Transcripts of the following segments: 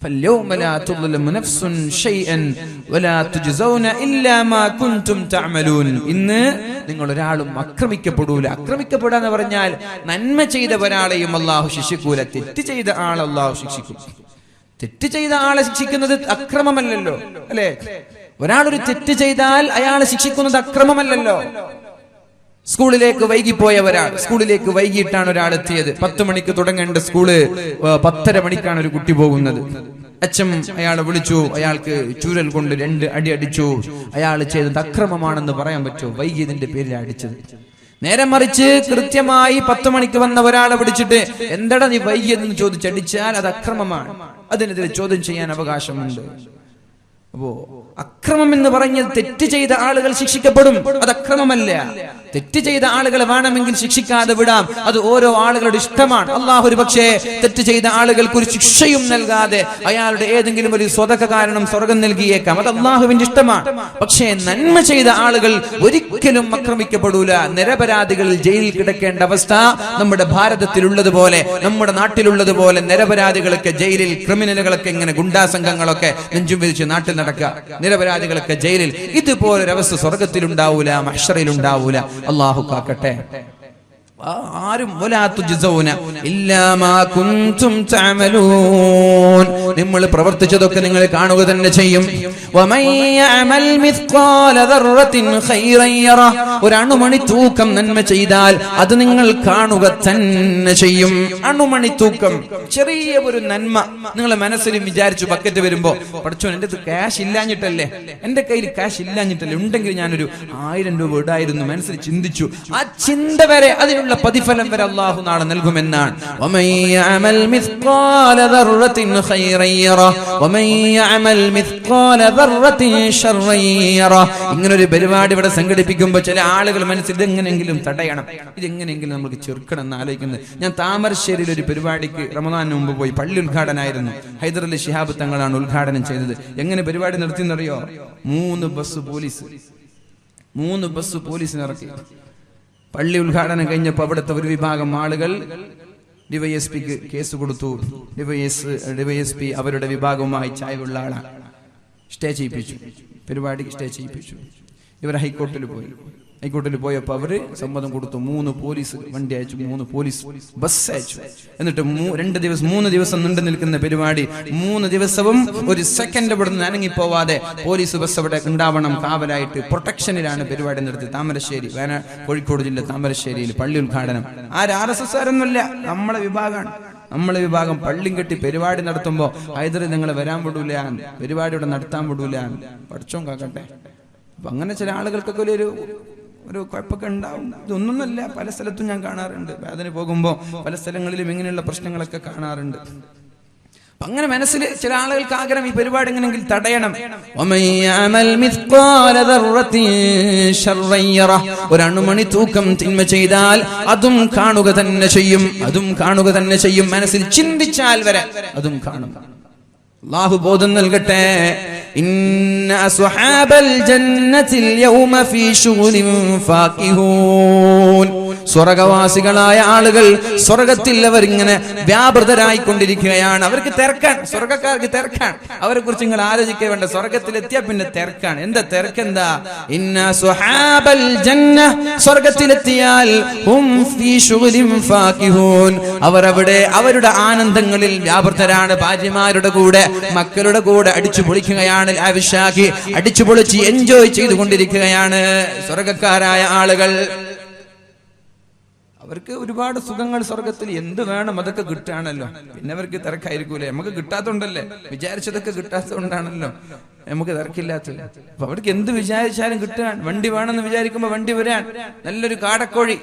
فاليوم لا تظلم نفس شيئا ولا تجزون إلا ما كنتم تعملون. ഇന്ന് നിങ്ങൾ ഒരാളും ആക്രമിക്കപ്പെടൂല. ആക്രമിക്കപ്പെടാന്ന് പറഞ്ഞാൽ നന്മ ചെയ്ത ഒരാളെയും അല്ലാഹു ശിക്ഷിക്കൂല, തെറ്റ് ചെയ്ത ആളെ അല്ലാഹു ശിക്ഷിക്കും. തെറ്റ് ചെയ്ത ആളെ ശിക്ഷിക്കുന്നത് അക്രമമല്ലല്ലോ, അല്ലെ? ഒരാളൊരു തെറ്റ് ചെയ്താൽ അയാളെ ശിക്ഷിക്കുന്നത് അക്രമമല്ലല്ലോ. സ്കൂളിലേക്ക് വൈകിപ്പോയ ഒരാൾ, സ്കൂളിലേക്ക് വൈകിട്ടാണ് ഒരാൾ എത്തിയത്. 10 മണിക്ക് തുടങ്ങേണ്ട സ്കൂള് 10:30 മണിക്കാണ് ഒരു കുട്ടി പോകുന്നത്. അച്ഛൻ അയാളെ വിളിച്ചു, അയാൾക്ക് ചൂരൽ കൊണ്ട് 2 അടി അടിച്ചു. അയാൾ ചെയ്തത് അക്രമമാണെന്ന് പറയാൻ പറ്റുമോ? വൈകിയതിന്റെ പേരിൽ അടിച്ചത്. നേരെ മറിച്ച് കൃത്യമായി 10 മണിക്ക് വന്ന ഒരാളെ പിടിച്ചിട്ട് എന്താടാ നീ വൈകിയതെന്ന് ചോദിച്ചടിച്ചാൽ അത് അക്രമമാണ്. അതിനെതിരെ ചോദ്യം ചെയ്യാൻ അവകാശമുണ്ട്. അപ്പോ അക്രമം എന്ന് പറഞ്ഞത് തെറ്റ് ചെയ്ത ആളുകൾ ശിക്ഷിക്കപ്പെടും, അത് അക്രമമല്ല. തെറ്റ് ചെയ്ത ആളുകളെ വേണമെങ്കിൽ ശിക്ഷിക്കാതെ വിടാം, അത് ഓരോ ആളുകളുടെ ഇഷ്ടമാണ്. അള്ളാഹു ഒരു പക്ഷേ തെറ്റ് ചെയ്ത ആളുകൾക്ക് ഒരു ശിക്ഷയും നൽകാതെ അയാളുടെ ഏതെങ്കിലും ഒരു സ്വതക്ക കാരണം സ്വർഗം നൽകിയേക്കാം, അത് അള്ളാഹുവിന്റെ ഇഷ്ടമാണ്. പക്ഷേ നന്മ ചെയ്ത ആളുകൾ ഒരിക്കലും ആക്രമിക്കപ്പെടൂല. നിരപരാധികളിൽ ജയിലിൽ കിടക്കേണ്ട അവസ്ഥ നമ്മുടെ ഭാരതത്തിലുള്ളതുപോലെ, നമ്മുടെ നാട്ടിലുള്ളതുപോലെ നിരപരാധികളൊക്കെ ജയിലിൽ, ക്രിമിനലുകളൊക്കെ ഇങ്ങനെ ഗുണ്ടാ സംഘങ്ങളൊക്കെ നെഞ്ചും വിരിച്ച് നാട്ടിൽ നടക്കുക, നിരപരാധികളൊക്കെ ജയിലിൽ. ഇതുപോലൊരവസ്ഥ സ്വർഗത്തിലുണ്ടാവൂല, മഹ്ശറിലുണ്ടാവൂല. അല്ലാഹു കാക്കട്ടെ. ആരും നിങ്ങൾ പ്രവർത്തിച്ചതൊക്കെ നിങ്ങൾ കാണുക തന്നെ ചെയ്യും. ഒരു അണുമണി തൂക്കം നന്മ ചെയ്താൽ അത് നിങ്ങൾ കാണുക തന്നെ ചെയ്യും. അണുമണി തൂക്കം, ചെറിയ ഒരു നന്മ നിങ്ങളെ മനസ്സിൽ വിചാരിച്ചു. ബക്കറ്റ് വരുമ്പോ പഠിച്ചോൻ എന്റെ ക്യാഷ് ഇല്ലാഞ്ഞിട്ടല്ലേ, എന്റെ കയ്യിൽ ക്യാഷ് ഇല്ലാഞ്ഞിട്ടല്ലേ, ഉണ്ടെങ്കിൽ ഞാനൊരു 1000 രൂപ ഇടായിരുന്നു, മനസ്സിൽ ചിന്തിച്ചു. ആ ചിന്ത വരെ, അതിനുള്ള പ്രതിഫലം വരെ അല്ലാഹു നാളെ നൽകുമെന്നാണ്. ഇങ്ങനൊരു പരിപാടി ഇവിടെ സംഘടിപ്പിക്കുമ്പോൾ ചില ആളുകൾ മനസ്സിൽ ഇതെങ്ങനെയെങ്കിലും തടയണം, ഇതെങ്ങനെയെങ്കിലും നമുക്ക് ചെറുക്കണം എന്ന് ആലോചിക്കുന്നത്. ഞാൻ താമരശ്ശേരിയിൽ ഒരു പരിപാടിക്ക് റമദാനിന് മുമ്പ് പോയി. പള്ളി ഉദ്ഘാടനമായിരുന്നു. ഹൈദർ അലി ശിഹാബ് തങ്ങളാണ് ഉദ്ഘാടനം ചെയ്തത്. എങ്ങനെ പരിപാടി നടത്തിയെന്നറിയോ? 3 ബസ് പോലീസിനിറക്കി. പള്ളി ഉദ്ഘാടനം കഴിഞ്ഞപ്പോൾ അവിടുത്തെ ഒരു വിഭാഗം ആളുകൾ ഡിവൈഎസ്പിക്ക് കേസ് കൊടുത്തു. ഡിവൈഎസ്പി അവരുടെ വിഭാഗവുമായി ചായവുള്ള ആളാണ്. സ്റ്റേ ചെയ്യിപ്പിച്ചു, പരിപാടിക്ക് സ്റ്റേ ചെയ്യിപ്പിച്ചു. ഇവർ ഹൈക്കോർട്ടിൽ പോയപ്പോൾ അവര് സമ്മതം കൊടുത്തു. 3 പോലീസ് വണ്ടി അയച്ചു, 3 പോലീസ് ബസ് അയച്ചു. എന്നിട്ട് 3 ദിവസം നീണ്ടു നിൽക്കുന്ന പരിപാടി, 3 ദിവസവും ഒരു സെക്കൻഡ് ഇവിടെ നിന്ന് അനങ്ങിപ്പോവാതെ പോലീസ് ബസ് അവിടെ ഉണ്ടാവണം, കാവലായിട്ട് പ്രൊട്ടക്ഷനിലാണ് പരിപാടി നടത്തി. താമരശ്ശേരി, കോഴിക്കോട് ജില്ല താമരശ്ശേരിയിൽ പള്ളി ഉദ്ഘാടനം. RSS ആരൊന്നുമില്ല, നമ്മളെ വിഭാഗം പള്ളിയും കെട്ടി പരിപാടി നടത്തുമ്പോ ഹൈദർ നിങ്ങളെ വരാൻ വിടൂല, പരിപാടി ഇവിടെ നടത്താൻ വിടൂല. പഠിച്ചോൻ കാക്കട്ടെ. അപ്പൊ അങ്ങനെ ചില ആളുകൾക്കൊക്കെ ഒരു കുഴപ്പമൊക്കെ ഉണ്ടാവും. ഇതൊന്നൊന്നുമല്ല, പല സ്ഥലത്തും ഞാൻ കാണാറുണ്ട്. അതിന് പോകുമ്പോൾ പല സ്ഥലങ്ങളിലും ഇങ്ങനെയുള്ള പ്രശ്നങ്ങളൊക്കെ കാണാറുണ്ട്. അങ്ങനെ മനസ്സിൽ ചില ആളുകൾക്ക് ആഗ്രഹം, ഈ പരിപാടി എങ്ങനെയെങ്കിലും തടയണം. ഒരു അണുമണി തൂക്കം തിന്മ ചെയ്താൽ അതും കാണുക തന്നെ ചെയ്യും. മനസ്സിൽ ചിന്തിച്ചാൽ വരെ അതും കാണും. അല്ലാഹു ബോധം നൽകട്ടെ. ഇന്ന അസ്ഹാബൽ ജന്നത്തിൽ യൗമ ഫീ ശുഗ്ലിൻ ഫാകിഹൂൻ. സ്വർഗവാസികളായ ആളുകൾ സ്വർഗത്തിൽ അവരിങ്ങനെ വ്യാപൃതരായിക്കൊണ്ടിരിക്കുകയാണ്. അവർക്ക് തിരക്കാൻ, സ്വർഗക്കാർക്ക് തിരക്കാൻ. അവരെ കുറിച്ച് നിങ്ങൾ ആലോചിക്കേ വേണ്ട. സ്വർഗത്തിലെത്തിയ പിന്നെ തിരക്കാണ്. എന്താ തിരക്കെന്താ? ഇന്ന അസ്ഹാബൽ ജന്ന, സ്വർഗത്തിലെത്തിയാൽ ഹും ഫീ ശുഗ്ലിൻ ഫാകിഹൂൻ, അവരവിടെ അവരുടെ ആനന്ദങ്ങളിൽ വ്യാപൃതരാണ്. ഭാര്യമാരുടെ കൂടെ, മക്കളുടെ കൂടെ അടിച്ചു പൊളിക്കുകയാണ്. ആവശ്യാക്കി അടിച്ചു പൊളിച്ച് എൻജോയ് ചെയ്തുകൊണ്ടിരിക്കുകയാണ് സ്വർഗക്കാരായ ആളുകൾ. അവർക്ക് ഒരുപാട് സുഖങ്ങൾ സ്വർഗത്തിൽ, എന്ത് വേണം അതൊക്കെ കിട്ടാണല്ലോ. പിന്നെ അവർക്ക് തിരക്കായിരിക്കൂലേ? നമുക്ക് കിട്ടാത്തോണ്ടല്ലേ, വിചാരിച്ചതൊക്കെ കിട്ടാത്തതുകൊണ്ടാണല്ലോ നമുക്ക് തിരക്കില്ലാത്തത്. അപ്പൊ അവർക്ക് എന്ത് വിചാരിച്ചാലും കിട്ടാൻ. വണ്ടി വേണമെന്ന് വിചാരിക്കുമ്പോ വണ്ടി വരാൻ. നല്ലൊരു കാടക്കോഴി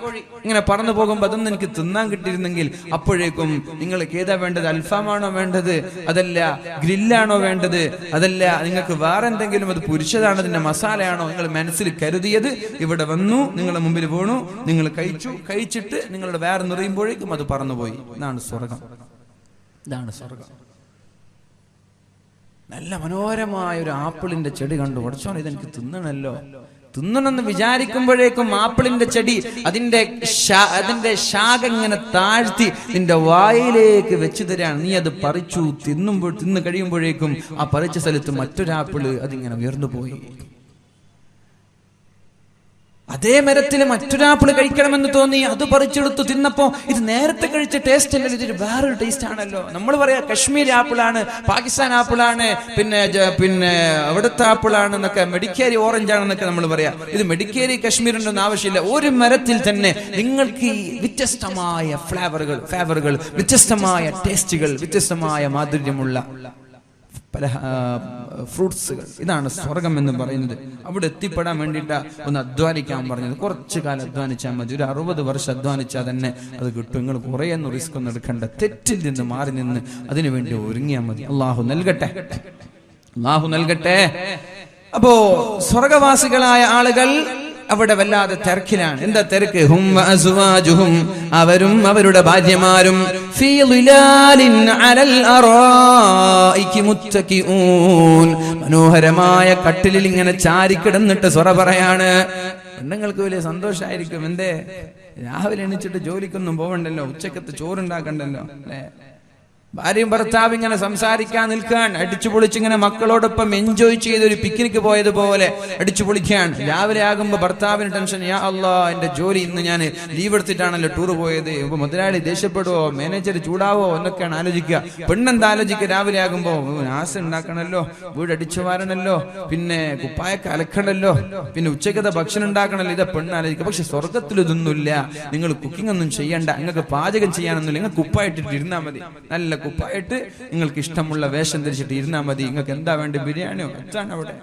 ഇങ്ങനെ പറന്നു പോകുമ്പോ അതൊന്നും എനിക്ക് തിന്നാൻ കിട്ടിയിരുന്നെങ്കിൽ അപ്പോഴേക്കും നിങ്ങൾക്ക് ഏതാ വേണ്ടത്? അൽഫാമാണോ വേണ്ടത്? അതല്ല ഗ്രില്ലാണോ വേണ്ടത്? അതല്ല നിങ്ങൾക്ക് വേറെ എന്തെങ്കിലും, അത് പൊരിച്ചതാണോ, അതിന്റെ മസാലയാണോ നിങ്ങൾ മനസ്സിൽ കരുതിയത്? ഇവിടെ വന്നു, നിങ്ങളുടെ മുമ്പിൽ വീണു, നിങ്ങൾ കഴിച്ചിട്ട് നിങ്ങളുടെ വേറെ നിറയുമ്പോഴേക്കും അത് പറന്നുപോയി. ഇതാണ് സ്വർഗം. നല്ല മനോഹരമായ ഒരു ആപ്പിളിന്റെ ചെടി കണ്ടു. പഠിച്ചോനെ, ഇതെനിക്ക് തിന്നണല്ലോ. തിന്നണമെന്ന് വിചാരിക്കുമ്പോഴേക്കും ആപ്പിളിന്റെ ചെടി അതിന്റെ ശാഖ ഇങ്ങനെ താഴ്ത്തി നിന്റെ വായിലേക്ക് വെച്ചു തരാണ്. നീ അത് പറിച്ചു തിന്നു കഴിയുമ്പോഴേക്കും ആ പറിച്ച സ്ഥലത്ത് മറ്റൊരാപ്പിള് അതിങ്ങനെ ഉയർന്നു പോയി. അതേ മരത്തിൽ മറ്റൊരാപ്പിള് കഴിക്കണമെന്ന് തോന്നി, അത് പറിച്ചെടുത്തു തിന്നപ്പോ ഇത് നേരത്തെ കഴിച്ച ടേസ്റ്റ് അല്ലല്ലോ, ഇതൊരു വേറൊരു ടേസ്റ്റ് ആണല്ലോ. നമ്മൾ പറയാ കശ്മീരി ആപ്പിളാണ്, പാകിസ്ഥാൻ ആപ്പിളാണ്, പിന്നെ അവിടുത്തെ ആപ്പിളാണ് എന്നൊക്കെ, മെഡിക്കേരി ഓറഞ്ച് ആണെന്നൊക്കെ നമ്മൾ പറയാ. ഇത് മെഡിക്കേരി കശ്മീരിന്റെ ഒന്നും ആവശ്യമില്ല. ഒരു മരത്തിൽ തന്നെ നിങ്ങൾക്ക് വ്യത്യസ്തമായ ഫ്ലേവറുകൾ, വ്യത്യസ്തമായ ടേസ്റ്റുകൾ, വ്യത്യസ്തമായ മാധുര്യമുള്ള പല ഫ്രൂട്ട്സുകൾ. ഇതാണ് സ്വർഗം എന്ന് പറയുന്നത്. അവിടെ എത്തിപ്പെടാൻ വേണ്ടിയിട്ട് ഒന്ന് അധ്വാനിക്കാൻ പറഞ്ഞത്. കുറച്ചു കാലം അധ്വാനിച്ചാൽ മതി, ഒരു 60 വർഷം അധ്വാനിച്ചാൽ തന്നെ അത് കിട്ടും. നിങ്ങൾ കുറേയൊന്നും റിസ്ക് ഒന്നും എടുക്കണ്ട, തെറ്റിൽ നിന്ന് മാറി നിന്ന് അതിനു വേണ്ടി ഒരുങ്ങിയാൽ മതി. അള്ളാഹു നൽകട്ടെ, അള്ളാഹു നൽകട്ടെ. അപ്പോ സ്വർഗവാസികളായ ആളുകൾ അവിടെ വല്ലാതെ തിരക്കിലാണ്. എന്താ തിരക്ക്? ഹും വഅസ്വാജുഹും, അവരും അവരുടെ ഭാര്യമാരും ഫീ ളിലാലിൻ അലൽ അറായികി മുത്തഖിഊൻ, മനോഹരമായ കട്ടിലിൽ ഇങ്ങനെ ചാരിക്കിടന്നിട്ട് സ്വറ പറയാണ്. പെണ്ണുങ്ങൾക്ക് വലിയ സന്തോഷമായിരിക്കും. എന്തേ, രാവിലെ എണീച്ചിട്ട് ജോലിക്കൊന്നും പോവണ്ടല്ലോ, ഉച്ചക്കത്ത് ചോറുണ്ടാക്കണ്ടല്ലോ അല്ലേ? ഭാര്യയും ഭർത്താവ് ഇങ്ങനെ സംസാരിക്കാൻ നിൽക്കാൻ, അടിച്ചു പൊളിച്ചിങ്ങനെ മക്കളോടൊപ്പം എൻജോയ് ചെയ്ത് ഒരു പിക്നിക്ക് പോയതുപോലെ അടിച്ചു പൊളിക്കാൻ. രാവിലെ ആകുമ്പോ ഭർത്താവിന് ടെൻഷൻ, യാ അല്ലാ എന്റെ ജോലി ഇന്ന് ഞാൻ ലീവ് എടുത്തിട്ടാണല്ലോ ടൂർ പോയത്, ഇപ്പൊ മുതലാളി ദേഷ്യപ്പെടുവോ, മാനേജർ ചൂടാവോ എന്നൊക്കെയാണ് ആലോചിക്കുക. പെണ്ണെന്താ ആലോചിക്കുക? രാവിലെ ആകുമ്പോ നാസ് ഉണ്ടാക്കണല്ലോ, വീട് അടിച്ചു വാരണല്ലോ, പിന്നെ കുപ്പായൊക്കെ അലക്കണല്ലോ, പിന്നെ ഉച്ചക്കത്തെ ഭക്ഷണം ഉണ്ടാക്കണല്ലോ, ഇതാ പെണ്ണ് ആലോചിക്കുക. പക്ഷെ സ്വർഗത്തിൽ ഇതൊന്നുമില്ല. നിങ്ങൾ കുക്കിംഗ് ഒന്നും ചെയ്യണ്ട, നിങ്ങൾക്ക് പാചകം ചെയ്യാനൊന്നുമില്ല, നിങ്ങൾക്ക് കുപ്പായിട്ടിട്ട് ഇരുന്നാൽ മതി. നല്ല കുപ്പായിട്ട് നിങ്ങൾക്ക് ഇഷ്ടമുള്ള വേഷം ധരിച്ചിട്ട് ഇരുന്നാൽ മതി. നിങ്ങൾക്ക് എന്താ വേണ്ട, ബിരിയാണിയോ അതാണ് അവിടെ.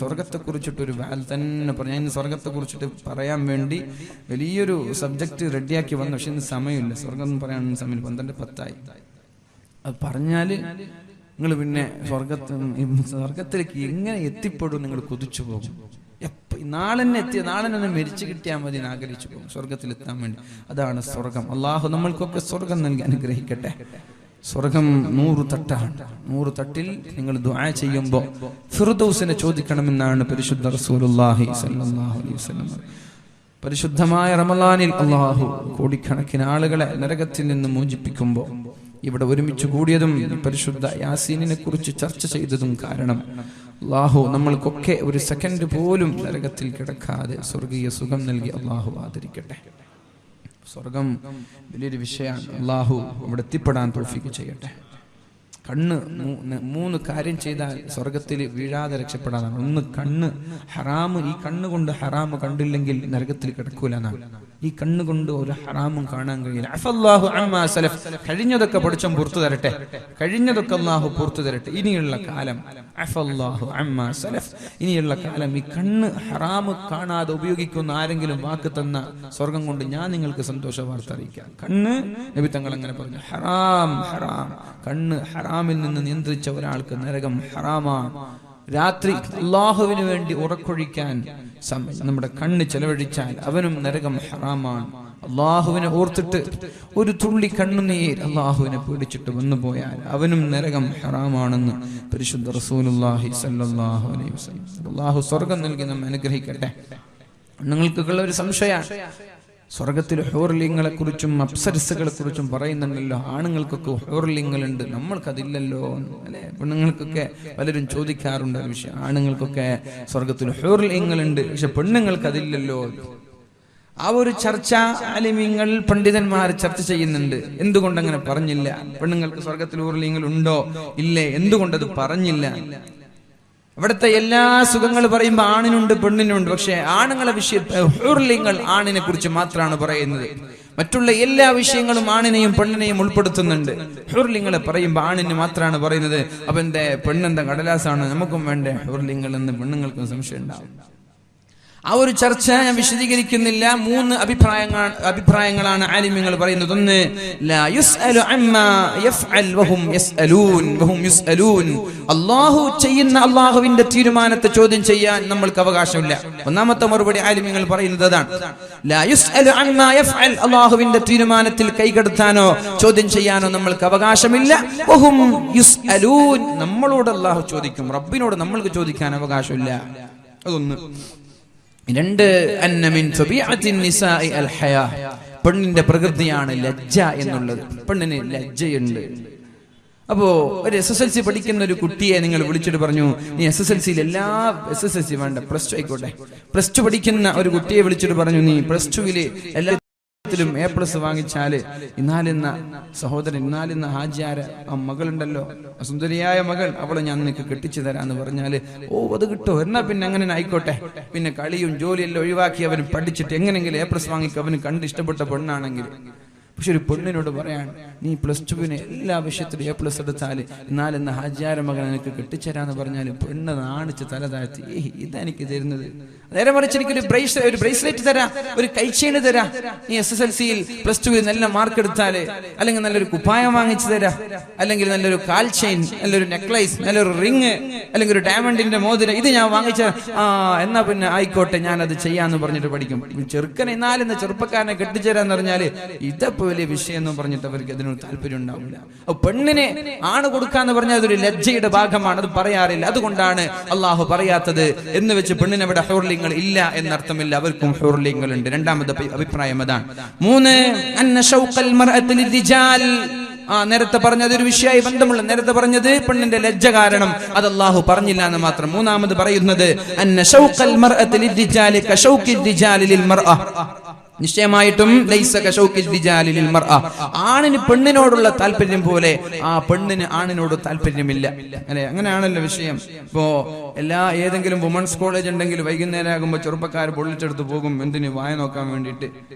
സ്വർഗത്തെ കുറിച്ചിട്ടൊരു വാൽ തന്നെ പറഞ്ഞു. ഞാൻ സ്വർഗത്തെ കുറിച്ചിട്ട് പറയാൻ വേണ്ടി വലിയൊരു സബ്ജക്ട് റെഡിയാക്കി വന്നു, പക്ഷെ ഇന്ന് സമയമില്ല. സ്വർഗം പറയാൻ സമയം 12:10. അത് പറഞ്ഞാല് നിങ്ങൾ പിന്നെ സ്വർഗത്തിലേക്ക് എങ്ങനെ എത്തിപ്പെടും നിങ്ങൾ കൊതിച്ചു പോകും. നാളെ തന്നെ മരിച്ചു കിട്ടിയാൽ മതി എന്ന് ആഗ്രഹിച്ചു പോകും സ്വർഗത്തിലെത്താൻ വേണ്ടി. അതാണ് സ്വർഗം. അള്ളാഹു നമ്മൾക്കൊക്കെ സ്വർഗം നൽകി അനുഗ്രഹിക്കട്ടെ. സ്വർഗം 100 തട്ടാണ്. 100 തട്ടിൽ നിങ്ങൾ ദുആ ചെയ്യുമ്പോൾ ഫിർദൗസിനെ ചോദിക്കണമെന്നാണ് പരിശുദ്ധ റസൂലുള്ളാഹി സ്വല്ലല്ലാഹു അലൈഹി വസല്ലം. പരിശുദ്ധമായ റമളാനിൽ അള്ളാഹു കോടിക്കണക്കിന് ആളുകളെ നരകത്തിൽ നിന്ന് മോചിപ്പിക്കുമ്പോൾ ഇവിടെ ഒരുമിച്ച് കൂടിയതും പരിശുദ്ധ യാസീനിനെ കുറിച്ച് ചർച്ച ചെയ്തതും കാരണം അള്ളാഹു നമ്മൾക്കൊക്കെ ഒരു സെക്കൻഡ് പോലും നരകത്തിൽ കിടക്കാതെ സ്വർഗീയ സുഖം നൽകി അള്ളാഹു ആദരിക്കട്ടെ. സ്വർഗം വലിയൊരു വിഷയമാണ്. അള്ളാഹു അവിടെ എത്തിപ്പെടാൻ തൗഫീഖ് ചെയ്യട്ടെ. കണ്ണ് 3 കാര്യം ചെയ്താൽ സ്വർഗത്തിൽ വീഴാതെ രക്ഷപ്പെടാനാണ്. ഒന്ന്, കണ്ണ് ഹറാമ്. ഈ കണ്ണുകൊണ്ട് ഹറാമ് കണ്ടില്ലെങ്കിൽ നരകത്തിൽ കിടക്കൂല എന്നാണ്. ഈ കണ്ണുകൊണ്ട് ഒരു ഹറാമും കാണാൻ കഴിയില്ല. അഫല്ലാഹു അമ്മാ സലഫ്, കഴിഞ്ഞതൊക്കെ പഠിച്ചം പുറത്തു തരട്ടെ, കഴിഞ്ഞതൊക്കെ അള്ളാഹു പുറത്തു തരട്ടെ. ഇനിയുള്ള കാലം അഫല്ലാഹു അമ്മാ സലഫ്, ഇനിയുള്ള കാലം ഈ കണ്ണ് ഹറാമ് കാണാതെ ഉപയോഗിക്കുന്ന ആരെങ്കിലും വാക്ക് തന്ന സ്വർഗം കൊണ്ട് ഞാൻ നിങ്ങൾക്ക് സന്തോഷ വാർത്ത അറിയിക്കാം. കണ്ണ്, നബി തങ്ങൾ അങ്ങനെ പറഞ്ഞു, ഹറാം ഹറാം. കണ്ണ് ഹറാമിൽ നിന്ന് നിയന്ത്രിച്ച ഒരാൾക്ക് നരകം ഹറാമാണ്. രാത്രി അള്ളാഹുവിന് വേണ്ടി ഉറക്കൊഴിക്കാൻ നമ്മുടെ കണ്ണ് ചെലവഴിച്ചാൽ അവനും നരകം ഹറാമാണ്. അള്ളാഹുവിനെ ഓർത്തിട്ട് ഒരു തുള്ളി കണ്ണുനീർ അള്ളാഹുവിനെ പേടിച്ചിട്ട് വന്നുപോയാൽ അവനും നരകം ഹറാമാണെന്ന് പരിശുദ്ധ റസൂലുള്ളാഹി സ്വല്ലല്ലാഹു അലൈഹി വസല്ലം. അള്ളാഹു സ്വർഗം നൽകി നമ്മെ അനുഗ്രഹിക്കട്ടെ. നിങ്ങൾക്കുള്ള ഒരു സംശയമാണ്, സ്വർഗത്തിൽ ഹൂർലിങ്ങളെ കുറിച്ചും അപ്സരസുകളെ കുറിച്ചും പറയുന്നുണ്ടല്ലോ. ആണുങ്ങൾക്കൊക്കെ ഹൂർലിങ്ങളുണ്ട്, നമ്മൾക്കതില്ലല്ലോ അല്ലെ? പെണ്ണുങ്ങൾക്കൊക്കെ പലരും ചോദിക്കാറുണ്ട് ഒരു വിഷയം. ആണുങ്ങൾക്കൊക്കെ സ്വർഗത്തിൽ ഹൂർലിങ്ങളുണ്ട്, പക്ഷെ പെണ്ണുങ്ങൾക്ക് അതില്ലല്ലോ. ആ ഒരു ചർച്ച ആലിമീങ്ങൾ, പണ്ഡിതന്മാർ ചർച്ച ചെയ്യുന്നുണ്ട്. എന്തുകൊണ്ട് അങ്ങനെ പറഞ്ഞില്ല? പെണ്ണുങ്ങൾക്ക് സ്വർഗത്തിൽ ഹൂർലിങ്ങൾ ഉണ്ടോ ഇല്ലേ, എന്തുകൊണ്ടത് പറഞ്ഞില്ല? അവിടുത്തെ എല്ലാ സുഖങ്ങൾ പറയുമ്പോൾ ആണിനുണ്ട് പെണ്ണിനുണ്ട്, പക്ഷെ ആണുങ്ങളെ ഹൂർലിങ്ങൾ ആണിനെ കുറിച്ച് മാത്രമാണ് പറയുന്നത്. മറ്റുള്ള എല്ലാ വിഷയങ്ങളും ആണിനെയും പെണ്ണിനെയും ഉൾപ്പെടുത്തുന്നുണ്ട്. ഹൂർലിങ്ങളെ പറയുമ്പോൾ ആണിന് മാത്രമാണ് പറയുന്നത്. അപ്പൊ എന്റെ പെണ്ണെന്താ കടലാസാണ്, നമുക്കും വേണ്ടേ ഹൂർലിങ്ങൾ എന്ന് പെണ്ണുങ്ങൾക്കും സംശയം ഉണ്ടാവും. ആ ഒരു ചർച്ച ഞാൻ വിശദീകരിക്കുന്നില്ല. 3 അഭിപ്രായങ്ങളാണ് ആലിമ്യങ്ങൾ പറയുന്നത്. ഒന്ന്, ലാ യുസ്അലു അമ്മാ യഫ്അൽ വഹും യുസ്അലൂൻ. അല്ലാഹു ചെയ്യുന്ന അല്ലാഹുവിന്റെ തീരുമാനത്തെ ചോദ്യം ചെയ്യാൻ നമ്മൾക്ക് അവകാശമില്ല. ഒന്നാമത്തെ മറുപടി ആലിമ്യങ്ങൾ പറയുന്നത് അതാണ്. ലാ യുസ്അലു അമ്മാ യഫ്അൽ, അല്ലാഹുവിന്റെ തീരുമാനത്തിൽ കൈകടത്താനോ ചോദ്യം ചെയ്യാനോ നമ്മൾക്ക് അവകാശമില്ല. വഹും യുസ്അലൂൻ, നമ്മളോട് അല്ലാഹു ചോദിക്കും, റബ്ബിനോട് നമ്മൾക്ക് ചോദിക്കാൻ അവകാശമില്ല. അതൊന്ന്. 2, അന്ന മിൻ തബീഅത്തിൻ നിസാഇ അൽ ഹയാ, പെണ്ണിന്റെ പ്രകൃതിയാണ് ലജ്ജ എന്നുള്ളത്. പെണ്ണിന് ലജ്ജയുണ്ട്. അപ്പോ ഒരു SSLC പഠിക്കുന്ന ഒരു കുട്ടിയെ നിങ്ങൾ വിളിച്ചിട്ട് പറഞ്ഞു, നീ SSLC വേണ്ട +2 ആയിക്കോട്ടെ, +2 പഠിക്കുന്ന ഒരു കുട്ടിയെ വിളിച്ചിട്ട് പറഞ്ഞു, നീ +2 എല്ലാ A+ വാങ്ങിച്ചാല് ഇന്നാലിന്ന സഹോദരൻ, ഇന്നാലിന്ന ഹാജിയാര മകളുണ്ടല്ലോ, സുന്ദരിയായ മകൾ, അവളെ ഞാൻ നിനക്ക് കെട്ടിച്ചു തരാന്ന് പറഞ്ഞാല്, അത് കിട്ടോ, എന്നാ പിന്നെ അങ്ങനെ ആയിക്കോട്ടെ. പിന്നെ കളിയും ജോലിയെല്ലാം ഒഴിവാക്കി അവന് പഠിച്ചിട്ട് എങ്ങനെങ്കിലും A+ വാങ്ങിക്കും, അവന് കണ്ട് ഇഷ്ടപ്പെട്ട പെണ്ണാണെങ്കിൽ. പക്ഷെ ഒരു പെണ്ണിനോട് പറയാണ്, നീ +2 എല്ലാ വിഷയത്തിലും A+ എടുത്താല് ഇന്നാലെന്ന ഹാജിയാര മകൻ എനിക്ക് കെട്ടിച്ചേരാന്ന് പറഞ്ഞാല് പെണ്ണ് നാണിച്ച് തല താഴ്ത്തി, ഇതെനിക്ക് തരുന്നത്. നേരെ മറിച്ച് എനിക്കൊരു ബ്രേസ്ലെറ്റ് തരാം, ഒരു കൈച്ചെയിന് തരാം, നീ SSLC-യിൽ +2 നല്ല മാർക്ക് എടുത്താല്, അല്ലെങ്കിൽ നല്ലൊരു കുപ്പായം വാങ്ങിച്ചു തരാം, അല്ലെങ്കിൽ നല്ലൊരു കാൽ ചെയിൻ, നല്ലൊരു നെക്ലേസ്, നല്ലൊരു റിങ്, അല്ലെങ്കിൽ ഒരു ഡയമണ്ടിന്റെ മോതിരം, ഇത് ഞാൻ വാങ്ങിച്ച എന്നാ പിന്നെ ആയിക്കോട്ടെ, ഞാൻ അത് ചെയ്യാന്ന് പറഞ്ഞിട്ട് പഠിക്കും. ചെറുക്കനെ ഇന്നാലെന്ന ചെറുപ്പക്കാരനെ കെട്ടിച്ചേരാന്ന് പറഞ്ഞാല് ഇതപ്പോ വലിയ വിഷയം എന്ന് പറഞ്ഞിട്ട് അവർക്ക് അതിനൊരു താല്പര്യം ഉണ്ടാവില്ല. അപ്പൊ പെണ്ണിനെ ആണ് കൊടുക്കാന്ന് പറഞ്ഞാൽ അതൊരു ലജ്ജയുടെ ഭാഗമാണ്, അത് പറയാറില്ല. അതുകൊണ്ടാണ് അള്ളാഹു പറയാത്തത്. എന്ന് വെച്ച് പെണ്ണിന് അവിടെ ഹൂർലിങ്ങൾ ഇല്ല എന്നർത്ഥമില്ല, അവർക്കും ഹൂർലിങ്ങൾ ഉണ്ട്. രണ്ടാമത്തെ അഭിപ്രായം അതാണ്. 3, അന്ന ഷൗഖൽ മർഅത്തി ലിർരിജാൽ, നേരത്തെ പറഞ്ഞത് ഒരു വിഷയമായി ബന്ധമുള്ള, നേരത്തെ പറഞ്ഞത് പെണ്ണിന്റെ ലജ്ജ കാരണം, അത് അല്ലാഹു പറഞ്ഞില്ല എന്ന് മാത്രം. മൂന്നാമത് പറയുന്നത് അന്ന ഷൗഖൽ മർഅത്തി ലിർരിജാൽ കശൗഖിൽ റിജാലി ലിൽ മർഅ, നിശ്ചയമായിട്ടും ലൈസ കശൗഖിൽ റിജാലി ലിൽ മർഅ, ആണിന് പെണ്ണിനോടുള്ള താല്പര്യം പോലെ ആ പെണ്ണിന് ആണിനോട് താല്പര്യമില്ല. അല്ലെ, അങ്ങനെയാണല്ലോ വിഷയം. ഇപ്പോ ഏതെങ്കിലും വുമൻസ് കോളേജ് ഉണ്ടെങ്കിൽ വൈകുന്നേരം ആകുമ്പോൾ ചെറുപ്പക്കാർ പൊള്ളിച്ചെടുത്ത് പോകും. എന്തിന്? വായ നോക്കാൻ വേണ്ടിയിട്ട്.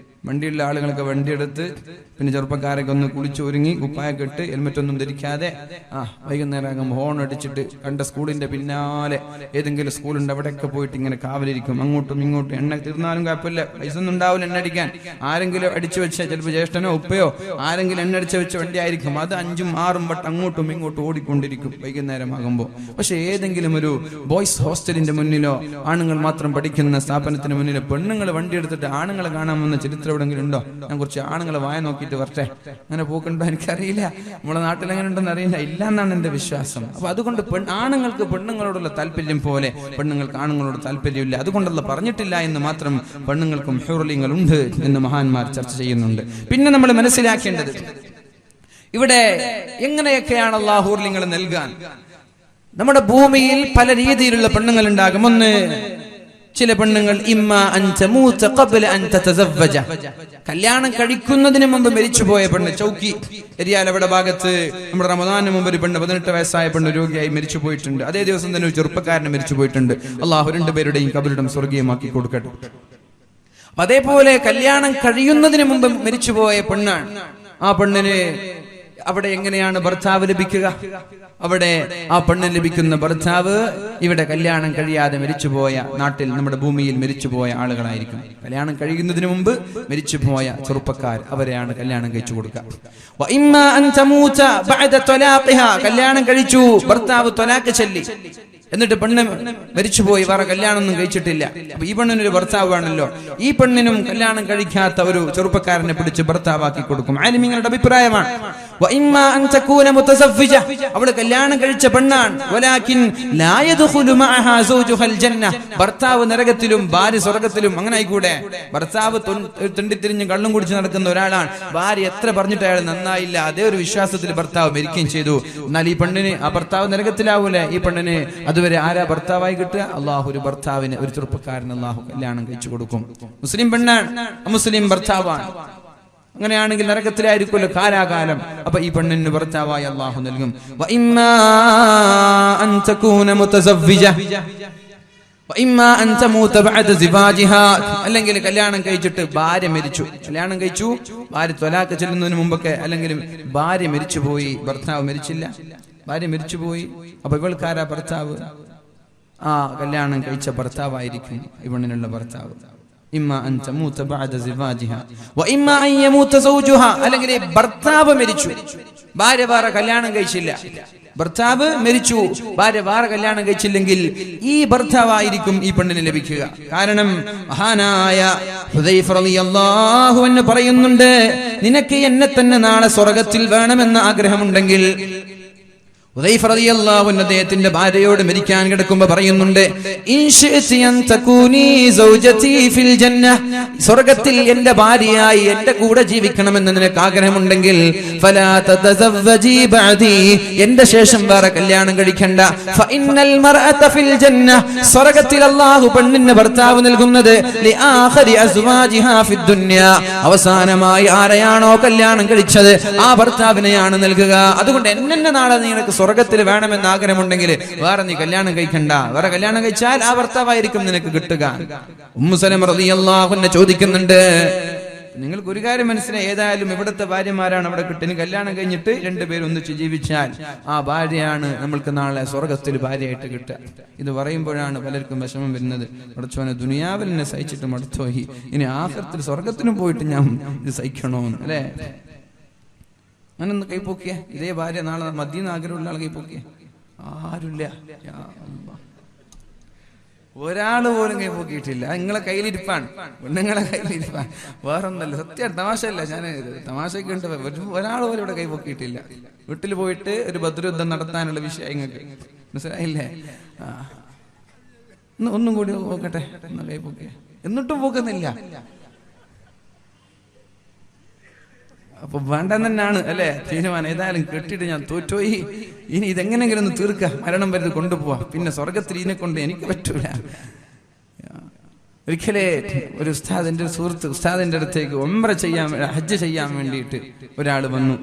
വണ്ടിയുള്ള ആളുകൾക്ക് വണ്ടിയെടുത്ത്, പിന്നെ ചെറുപ്പക്കാരൊക്കെ ഒന്ന് കുളിച്ചൊരുങ്ങി കുപ്പായൊക്കെ ഇട്ട് ഹെൽമെറ്റ് ഒന്നും ധരിക്കാതെ വൈകുന്നേരം ആകുമ്പോൾ ഹോൺ അടിച്ചിട്ട് കണ്ട സ്കൂളിന്റെ പിന്നാലെ ഏതെങ്കിലും സ്കൂളുണ്ട് അവിടെയൊക്കെ പോയിട്ട് ഇങ്ങനെ കാവലിരിക്കും. അങ്ങോട്ടും ഇങ്ങോട്ടും. എണ്ണ തീർന്നാലും കുഴപ്പമില്ല, പൈസ ഒന്നും ഉണ്ടാവില്ല എണ്ണ അടിക്കാൻ. ആരെങ്കിലും അടിച്ചു വെച്ച, ചിലപ്പോൾ ജ്യേഷ്ഠനോ ഉപ്പയോ ആരെങ്കിലും എണ്ണ അടിച്ചു വെച്ച വണ്ടി ആയിരിക്കും. അത് 5ഉം 6ഉം വട്ടം അങ്ങോട്ടും ഇങ്ങോട്ടും ഓടിക്കൊണ്ടിരിക്കും വൈകുന്നേരം ആകുമ്പോൾ. പക്ഷെ ഏതെങ്കിലും ഒരു ബോയ്സ് ഹോസ്റ്റലിന്റെ മുന്നിലോ ആണുങ്ങൾ മാത്രം പഠിക്കുന്ന സ്ഥാപനത്തിന് മുന്നിലോ പെണ്ണുങ്ങൾ വണ്ടി എടുത്തിട്ട് ആണുങ്ങളെ കാണാൻ വന്ന ചരിത്രം എവിടെങ്കിലും ഉണ്ടോ? ഞാൻ കുറച്ച് ആണുങ്ങളെ വായ നോക്കിയിട്ട് വരട്ടെ, അങ്ങനെ പോക്കുണ്ടോ എനിക്കറിയില്ല, നമ്മളെ നാട്ടിൽ എങ്ങനെ ഉണ്ടെന്ന് അറിയില്ല, ഇല്ല എന്നാണ് എന്റെ വിശ്വാസം. അപ്പൊ അതുകൊണ്ട് ആണുങ്ങൾക്ക് പെണ്ണുങ്ങളോടുള്ള താല്പര്യം പോലെ പെണ്ണുങ്ങൾക്ക് ആണുങ്ങളോട് താല്പര്യമില്ല. അതുകൊണ്ടല്ല പറഞ്ഞിട്ടില്ല എന്ന് മാത്രം, പെണ്ണുങ്ങൾക്കും ഹൂർലിങ്ങൾ ഉണ്ട് എന്ന് മഹാന്മാർ ചർച്ച ചെയ്യുന്നുണ്ട്. പിന്നെ നമ്മൾ മനസ്സിലാക്കേണ്ടത് ഇവിടെ എങ്ങനെയൊക്കെയാണ് അല്ലാഹു ഹൂർലിങ്ങൾ നൽകാൻ. നമ്മുടെ ഭൂമിയിൽ പല രീതിയിലുള്ള പെണ്ണുങ്ങൾ ഉണ്ടാകും. ഒന്ന്, ചില പെണ്ണുങ്ങൾ ഇമ്മാ അൻ തമൂത ഖബ്ല അൻ തതസവ്വജ, കല്യാണം കഴിക്കുന്നതിന് മുമ്പ് മരിച്ചുപോയ പെണ്ണ്. ചൗക്കി എരിയാൽ അവിടെ ഭാഗത്ത് നമ്മുടെ റമദാനിന് മുമ്പ് ഒരു പെണ്ണ് 18 വയസ്സായ പെണ്ണ് രോഗിയായി മരിച്ചു പോയിട്ടുണ്ട്. അതേ ദിവസം തന്നെ ഒരു ചെറുപ്പക്കാരന് മരിച്ചു പോയിട്ടുണ്ട്. അള്ളാഹു രണ്ടുപേരുടെയും ഖബറിടം സ്വർഗീയമാക്കി കൊടുക്കട്ടെ. അതേപോലെ കല്യാണം കഴിയുന്നതിന് മുമ്പ് മരിച്ചുപോയ പെണ്ണാണ്. ആ പെണ്ണിന് അവിടെ എങ്ങനെയാണ് ഭർത്താവ് ലഭിക്കുക? അവിടെ ആ പെണ്ണിന് ലഭിക്കുന്ന ഭർത്താവ് ഇവിടെ കല്യാണം കഴിയാതെ മരിച്ചുപോയ, നാട്ടിൽ നമ്മുടെ ഭൂമിയിൽ മരിച്ചുപോയ ആളുകളായിരിക്കും. കല്യാണം കഴിയുന്നതിന് മുമ്പ് മരിച്ചുപോയ ചെറുപ്പക്കാർ, അവരെയാണ് കല്യാണം കഴിച്ചു കൊടുക്കുക. കല്യാണം കഴിച്ചു, ഭർത്താവ് ത്വലാഖ് ചൊല്ലി, എന്നിട്ട് പെണ്ണ് മരിച്ചുപോയി, വേറെ കല്യാണമൊന്നും കഴിച്ചിട്ടില്ല. അപ്പൊ ഈ പെണ്ണിനൊരു ഭർത്താവ് ആണല്ലോ. ഈ പെണ്ണിനും കല്യാണം കഴിക്കാത്ത ഒരു ചെറുപ്പക്കാരനെ പിടിച്ച് ഭർത്താവാക്കി കൊടുക്കും. ആലിമീങ്ങളുടെ അഭിപ്രായമാണ്. അവള് കല്യാണം കഴിച്ച പെണ്ണാണ്. ഭർത്താവ് നരകത്തിലും ഭാര്യ സ്വർഗത്തിലും, അങ്ങനെ ആയിക്കൂടെ? ഭർത്താവ് തെണ്ടിത്തിരിഞ്ഞ് കള്ളും കുടിച്ച് നടക്കുന്ന ഒരാളാണ്. ഭാര്യ എത്ര പറഞ്ഞിട്ട് അയാൾ നന്നായില്ല, അതേ ഒരു വിശ്വാസത്തിൽ ഭർത്താവ് മരിക്കുകയും ചെയ്തു. എന്നാൽ ഈ പെണ്ണിന് ആ ഭർത്താവ് നരകത്തിലാവൂലേ? ഈ പെണ്ണിന് അതുവരെ ആരാ ഭർത്താവായി കിട്ടുക? അള്ളാഹു ഒരു ഭർത്താവിന്, ഒരു ചെറുപ്പക്കാരന് അള്ളാഹു കല്യാണം കഴിച്ചു കൊടുക്കും. മുസ്ലിം പെണ്ണാണ്, മുസ്ലിം ഭർത്താവാണ്. അങ്ങനെയാണെങ്കിൽ നരകത്തിലായിരിക്കുമല്ലോ കാലാകാലം. അപ്പൊ ഈ പെണ്ണിന് ഭർത്താവായി അള്ളാഹു നൽകും. അല്ലെങ്കിൽ കല്യാണം കഴിച്ചിട്ട് ഭാര്യ മരിച്ചു, കല്യാണം കഴിച്ചു, ഭാര്യ ത്വലാഖ് ചെല്ലുന്നതിന് മുമ്പൊക്കെ, അല്ലെങ്കിൽ ഭാര്യ മരിച്ചുപോയി, ഭർത്താവ് മരിച്ചില്ല, ഭാര്യ മരിച്ചുപോയി. അപ്പൊ ഇവൾക്കാരാ ഭർത്താവ്? ആ കല്യാണം കഴിച്ച ഭർത്താവായിരിക്കും ഇവണിനുള്ള ഭർത്താവ്. ഇമ്മാ അൻ തമൂത ബഅദ സിവാജിഹാ വഇമ്മാ അൻ യമൂത സൗജുഹാ, അല്ലെങ്കിൽ ഭർത്താവ് മരിച്ചു, ഭാര്യ വേറെ കല്യാണം കഴിച്ചില്ല, ഭർത്താവ് മരിച്ചു, ഭാര്യ വേറെ കല്യാണം കഴിച്ചില്ലെങ്കിൽ ഈ ഭർത്താവായിരിക്കും ഈ പെണ്ണിന് ലഭിക്കുക. കാരണം മഹാനായ ഹുദൈഫ റളിയല്ലാഹു അൻഹു പറയുന്നുണ്ട്, നിനക്ക് എന്നെ തന്നെ നാളെ സ്വർഗ്ഗത്തിൽ വേണമെന്ന ആഗ്രഹമുണ്ടെങ്കിൽ, ഹുദൈഫ റളിയല്ലാഹു അൻഹു അദ്ദേഹത്തിന്റെ ഭാര്യയോട് മരിക്കാൻ കിടക്കുമ്പോൾ പറയുന്നുണ്ട്, ഇൻശിഅതി അൻ തകൂനി സൗജതി ഫിൽ ജന്ന, സ്വർഗ്ഗത്തിൽ എന്റെ ഭാര്യയായി എന്റെ കൂടെ ജീവിക്കണമെന്ന് നിനക്ക് ആഗ്രഹമുണ്ടെങ്കിൽ ഫലാ തതസവ്വജി ബഅദി, എന്റെ ശേഷം വേറെ കല്യാണം കഴിക്കണ്ട. ഫഇന്നൽ മർഅത ഫിൽ ജന്ന, സ്വർഗ്ഗത്തിൽ അല്ലാഹു പെണ്ണിന് ഭർത്താവ് നൽകുന്നത് ലിആഖരി അസ്വാജിഹാ ഫിദ് ദുനിയ, അവസാനമായി ആരെയാണോ കല്യാണം കഴിച്ചത് ആ ഭർത്താവിനെയാണ് നൽകുക. അതുകൊണ്ട് എന്നെ നാളെ നിനക്ക് സ്വർഗ്ഗത്തിൽ വേണമെന്ന് ആഗ്രഹമുണ്ടെങ്കിൽ വേറെ നീ കല്യാണം കഴിക്കണ്ട, വേറെ കല്യാണം കഴിച്ചാൽ ആ ഭർത്താവായിരിക്കും നിനക്ക് കിട്ടുക. ഉമ്മു സലമ റളിയല്ലാഹു അൻഹ ചോദിക്കുന്നുണ്ട്, നിങ്ങൾക്ക് ഒരു കാര്യം മനസ്സിലായി, ഏതായാലും ഇവിടുത്തെ ഭാര്യമാരാണ് അവിടെ കിട്ടുക, കല്യാണം കഴിഞ്ഞിട്ട് രണ്ടുപേരും ഒന്നിച്ച് ജീവിച്ചാൽ ആ ഭാര്യയാണ് നമ്മൾക്ക് നാളെ സ്വർഗ്ഗത്തിൽ ഭാര്യയായിട്ട് കിട്ടുക. ഇത് പറയുമ്പോഴാണ് പലർക്കും വിഷമം വരുന്നത്, പഠിച്ചോനെ ദുനിയാവിൽ എന്നെ സഹിച്ചിട്ട് മടുത്തോയി, ഇനി ആഖിറത്തിൽ സ്വർഗ്ഗത്തിനും പോയിട്ട് ഞാൻ ഇത് സഹിക്കണോന്ന്, അല്ലേ? അങ്ങനൊന്ന് കൈപ്പൊക്കിയ ഇതേ ഭാര്യ നാളെ മദീന ആഗ്രഹമുള്ള ആൾ കൈപ്പൊക്കിയ ആരുമില്ല, ഒരാള് പോലും കൈപ്പൊക്കിയിട്ടില്ല. നിങ്ങളെ കയ്യിലിരിപ്പാണ്, പെണ്ണുങ്ങളെ കയ്യിലിരിപ്പാണ്, വേറൊന്നല്ല. സത്യം തമാശയല്ല, ഞാൻ തമാശയ്ക്ക് ഉണ്ട്. ഒരാൾ പോലും ഇവിടെ കൈപ്പൊക്കിയിട്ടില്ല. വീട്ടിൽ പോയിട്ട് ഒരു ബദ്രയുദ്ധം നടത്താനുള്ള വിഷയം നിങ്ങൾക്ക് മനസ്സിലായില്ലേ? ഒന്നും കൂടി നോക്കട്ടെ, കൈപ്പൊക്കിയ എന്നിട്ടും പോക്കുന്നില്ല. അപ്പൊ വേണ്ടെന്ന് തന്നെയാണ് അല്ലെ തീരുമാനം. ഏതായാലും കെട്ടിട്ട് ഞാൻ തോറ്റോയി, ഇനി ഇതെങ്ങനെങ്കിലും ഒന്ന് തീർക്കുക, മരണം വരെ കൊണ്ടുപോവാ, പിന്നെ സ്വർഗത്തിൽ ഇതിനെ കൊണ്ട് എനിക്ക് പറ്റൂല. ഒരിക്കലേ ഒരു ഉസ്താദിന്റെ ഒരു സുഹൃത്ത് ഉസ്താദിന്റെ അടുത്തേക്ക് ഉംറ ചെയ്യാൻ ഹജ്ജ് ചെയ്യാൻ വേണ്ടിയിട്ട് ഒരാൾ വന്നു.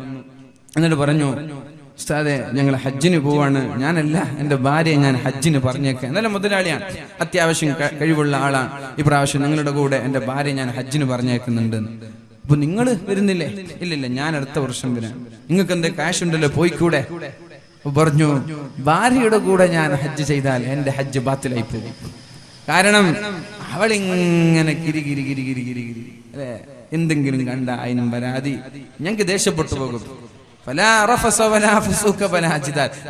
എന്നിട്ട് പറഞ്ഞു, ഉസ്താദെ ഞങ്ങൾ ഹജ്ജിന് പോവാണ്, ഞാനല്ല എന്റെ ഭാര്യയെ ഞാൻ ഹജ്ജിന് പറഞ്ഞേക്കാം. നല്ല മുതലാളിയാണ്, അത്യാവശ്യം കഴിവുള്ള ആളാണ്. ഇപ്രാവശ്യം നിങ്ങളുടെ കൂടെ എന്റെ ഭാര്യയെ ഞാൻ ഹജ്ജിന് പറഞ്ഞേക്കുന്നുണ്ട്. അപ്പൊ നിങ്ങൾ വരുന്നില്ലേ? ഇല്ലില്ല, ഞാൻ അടുത്ത വർഷം വരാം. നിങ്ങൾക്ക് എന്താ കാശ് ഉണ്ടല്ലോ, പോയിക്കൂടെ? പറഞ്ഞു, ഭാര്യയുടെ കൂടെ ഞാൻ ഹജ്ജ് ചെയ്താൽ എന്റെ ഹജ്ജ് ബാത്തിലായി പോകും. കാരണം അവളിങ്ങനെ കിരി കിരി കിരി കിരി കിരി കിരി അല്ലെ, എന്തെങ്കിലും കണ്ട അതിനും പരാതി, ഞങ്ങൾക്ക് ദേഷ്യപ്പെട്ടു പോകും.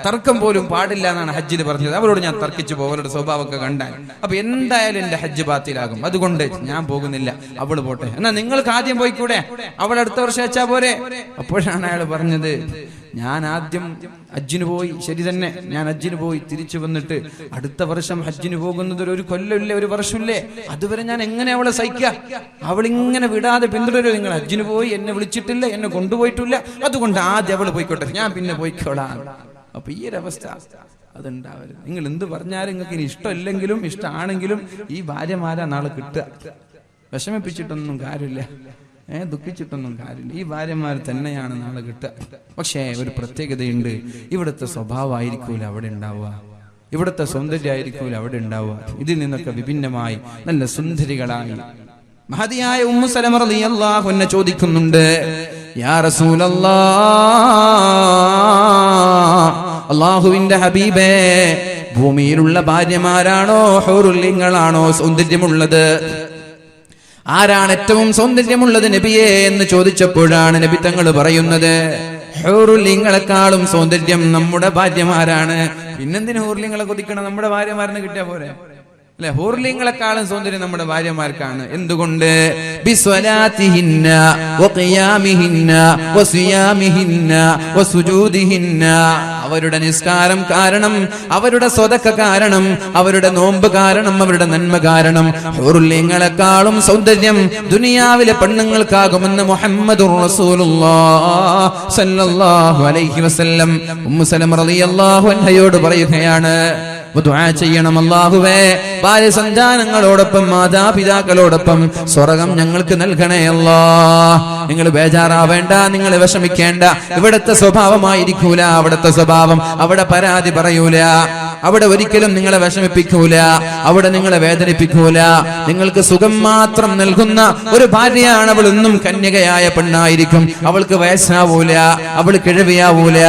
തർക്കം പോലും പാടില്ല എന്നാണ് ഹജ്ജിന് പറഞ്ഞത്. അവരോട് ഞാൻ തർക്കിച്ചു പോകും, അവരുടെ സ്വഭാവമൊക്കെ കണ്ടാൽ. അപ്പൊ എന്തായാലും എന്റെ ഹജ്ജ് ബാത്തിലാകും, അതുകൊണ്ട് ഞാൻ പോകുന്നില്ല, അവള് പോട്ടെ. എന്നാ നിങ്ങൾക്ക് ആദ്യം പോയിക്കൂടെ, അവൾ അടുത്ത വർഷം വെച്ചാ പോരെ? അപ്പോഴാണ് അയാൾ പറഞ്ഞത്, ഞാൻ ആദ്യം ഹജ്ജിന് പോയി, ശരി തന്നെ, ഞാൻ ഹജ്ജിന് പോയി തിരിച്ചു വന്നിട്ട് അടുത്ത വർഷം ഹജ്ജിന് പോകുന്നത് ഒരു കൊല്ലമില്ലേ, ഒരു വർഷമില്ലേ, അതുവരെ ഞാൻ എങ്ങനെ അവളെ സഹിക്കുക? അവളിങ്ങനെ വിടാതെ പിന്തുടരും. നിങ്ങൾ ഹജ്ജിന് പോയി, എന്നെ വിളിച്ചിട്ടില്ല, എന്നെ കൊണ്ടുപോയിട്ടില്ല, അതുകൊണ്ട് ആദ്യം അവള് പോയിക്കോട്ടെ, ഞാൻ പിന്നെ പോയിക്കോളാം. അപ്പൊ ഈ ഒരു അവസ്ഥ അതുണ്ടാവരുത്. നിങ്ങൾ എന്ത് പറഞ്ഞാലും നിങ്ങൾക്ക് ഇനി ഇഷ്ടമില്ലെങ്കിലും ഇഷ്ടമാണെങ്കിലും ഈ ഭാര്യമാരാ നാളെ കിട്ടുക. വിഷമിപ്പിച്ചിട്ടൊന്നും കാര്യമില്ല, ദുഃഖിച്ചിട്ടൊന്നും കാര്യമില്ല. ഈ ഭാര്യമാർ തന്നെയാണ് നാളെ കിട്ടുക. പക്ഷേ ഒരു പ്രത്യേകതയുണ്ട്, ഇവിടുത്തെ സ്വഭാവമായിരിക്കൂല അവിടെ ഉണ്ടാവുക, ഇവിടുത്തെ സൗന്ദര്യമായിരിക്കൂല അവിടെ ഉണ്ടാവുക. ഇതിൽ നിന്നൊക്കെ വിഭിന്നമായി നല്ല സുന്ദരികളായി മഹതിയായ ഉമ്മു സലമ റളിയല്ലാഹു അൻഹ ചോദിക്കുന്നുണ്ട്, യാ റസൂലല്ലാഹ്, അല്ലാഹുവിന്റെ ഹബീബേ, ഭൂമിയിലുള്ള ഭാര്യമാരാണോ ഹൂറുൽ ഇങ്ങളാണോ സൗന്ദര്യമുള്ളത്? ആരാണ് ഏറ്റവും സൗന്ദര്യമുള്ളത് നബിയെ എന്ന് ചോദിച്ചപ്പോഴാണ് നബി തങ്ങൾ പറയുന്നത്, ഹൂറുൽ ഇങ്ങളെക്കാളും സൗന്ദര്യം നമ്മുടെ ഭാര്യമാരാണ്. പിന്നെന്തിന് ഹൂറുൽ ഇങ്ങളെ കൊതിക്കണം? നമ്മുടെ ഭാര്യമാരിന് കിട്ടിയാ പോരെ അല്ലെ? ഹൂർലിങ്ങളെക്കാളും സൗന്ദര്യം നമ്മുടെ ഭാര്യമാർക്കാണ്. എന്തുകൊണ്ട്? ബിസ്വലാത്തിഹിന്ന വഖിയാമിഹിന്ന വസിയാമിഹിന്ന വസുജൂദിഹിന്ന, അവരുടെ നിസ്കാരം കാരണം, അവരുടെ സ്വതക്ക കാരണം, അവരുടെ നോമ്പ് കാരണം, അവരുടെ നന്മ കാരണം ഹൂർലിങ്ങളെക്കാളും സൗന്ദര്യം ദുനിയാവിലെ പെണ്ണുങ്ങൾക്കാകുമെന്ന് മുഹമ്മദുർ റസൂലുള്ളാഹി സ്വല്ലല്ലാഹു അലൈഹി വസല്ലം ഉമ്മു സലമ റളിയല്ലാഹു അൻഹയോട് പറയുകയാണ്, ദുആ ചെയ്യണം, അല്ലാഹുവേ, ഭാര്യ സന്താനങ്ങളോടൊപ്പം മാതാപിതാക്കളോടൊപ്പം സ്വർഗ്ഗം ഞങ്ങൾക്ക് നൽകണേ അല്ലാഹ്. നിങ്ങൾ ബേജാറാവേണ്ട, നിങ്ങൾ വിഷമിക്കേണ്ട. ഇവിടുത്തെ സ്വഭാവമായിരിക്കൂല അവിടുത്തെ സ്വഭാവം. അവിടെ പരാതി പറയൂല, അവിടെ ഒരിക്കലും നിങ്ങളെ വിഷമിപ്പിക്കൂല, അവിടെ നിങ്ങളെ വേദനിപ്പിക്കൂല. നിങ്ങൾക്ക് സുഖം മാത്രം നൽകുന്ന ഒരു ഭാര്യയാണ് അവൾ. എന്നും കന്യകയായ പെണ്ണായിരിക്കും. അവൾക്ക് വയസ്സാവൂല, അവൾ കിഴവിയാവൂല,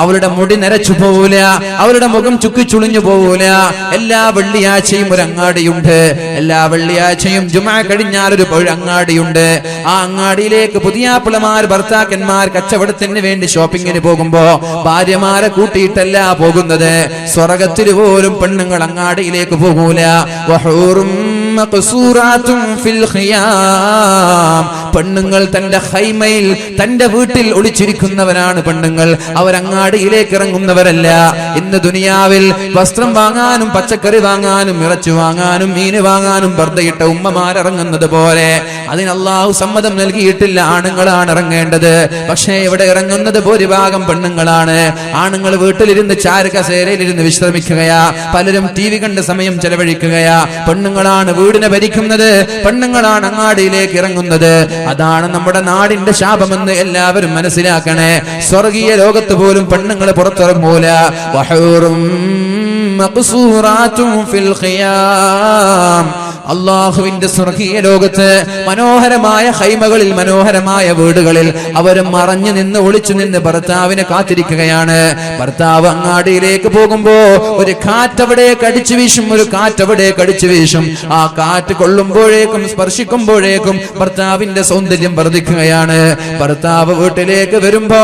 അവളുടെ മുടി നരച്ചു പോവൂല, അവളുടെ മുഖം ചുക്കിച്ചുളിഞ്ഞു പോവൂല. പോകൂല. എല്ലാ വെള്ളിയാഴ്ചയും ഒരു അങ്ങാടിയുണ്ട്. എല്ലാ വെള്ളിയാഴ്ചയും ജുമാ കഴിഞ്ഞാൽ ഒരു അങ്ങാടിയുണ്ട്. ആ അങ്ങാടിയിലേക്ക് പുതിയാപ്പിളമാർ ഭർത്താക്കന്മാർ കച്ചവടത്തിന് വേണ്ടി ഷോപ്പിങ്ങിന് പോകുമ്പോ ഭാര്യമാരെ കൂട്ടിയിട്ടല്ല പോകുന്നത്. സ്വർഗത്തിൽ പോലും പെണ്ണുങ്ങൾ അങ്ങാടിയിലേക്ക് പോകൂല. പെണ്ണുങ്ങൾ തന്റെ ഹൈമയിൽ തന്റെ വീട്ടിൽ ഒളിച്ചിരിക്കുന്നവരാണ് പെണ്ണുങ്ങൾ. അവരങ്ങാടിയിലേക്ക് ഇറങ്ങുന്നവരല്ല. ഇന്ന് ദുനിയാവിൽ വസ്ത്രം വാങ്ങാനും പച്ചക്കറി വാങ്ങാനും ഇറച്ചി വാങ്ങാനും മീന് വാങ്ങാനും പർദ്ദയിട്ട ഉമ്മമാരിറങ്ങുന്നത് പോലെ അതിന് അല്ലാഹു സമ്മതം നൽകിയിട്ടില്ല. ആണുങ്ങളാണ് ഇറങ്ങേണ്ടത്. പക്ഷേ ഇവിടെ ഇറങ്ങുന്നത് ഭൂരിഭാഗം പെണ്ണുങ്ങളാണ്. ആണുങ്ങൾ വീട്ടിലിരുന്ന് ചാരുകസേരയിലിരുന്ന് വിശ്രമിക്കുകയാ. പലരും TV കണ്ട് സമയം ചെലവഴിക്കുകയാ. പെണ്ണുങ്ങളാണ് വീടിനെ ഭരിക്കുന്നത്. പെണ്ണുങ്ങളാണ് അങ്ങാടിയിലേക്ക് ഇറങ്ങുന്നത്. അതാണ് നമ്മുടെ നാടിന്റെ ശാപമെന്ന് എല്ലാവരും മനസ്സിലാക്കണേ. സ്വർഗീയ ലോകത്ത് പോലും പെണ്ണുങ്ങൾ പുറത്തിറങ്ങൂല. അള്ളാഹുവിന്റെ സ്വർഗീയ ലോകത്ത് മനോഹരമായ ഹൈമകളിൽ മനോഹരമായ വീടുകളിൽ അവരും മറഞ്ഞു നിന്ന് ഒളിച്ചു നിന്ന് ഭർത്താവിനെ കാത്തിരിക്കുകയാണ്. ഭർത്താവ് അങ്ങാടിയിലേക്ക് പോകുമ്പോ ഒരു കാറ്റവിടേക്ക് അടിച്ചു വീശും, ഒരു കാറ്റവിടേക്ക് അടിച്ചു വീശും. ആ കാറ്റ് കൊള്ളുമ്പോഴേക്കും സ്പർശിക്കുമ്പോഴേക്കും ഭർത്താവിന്റെ സൗന്ദര്യം വർദ്ധിക്കുകയാണ്. ഭർത്താവ് വീട്ടിലേക്ക് വരുമ്പോ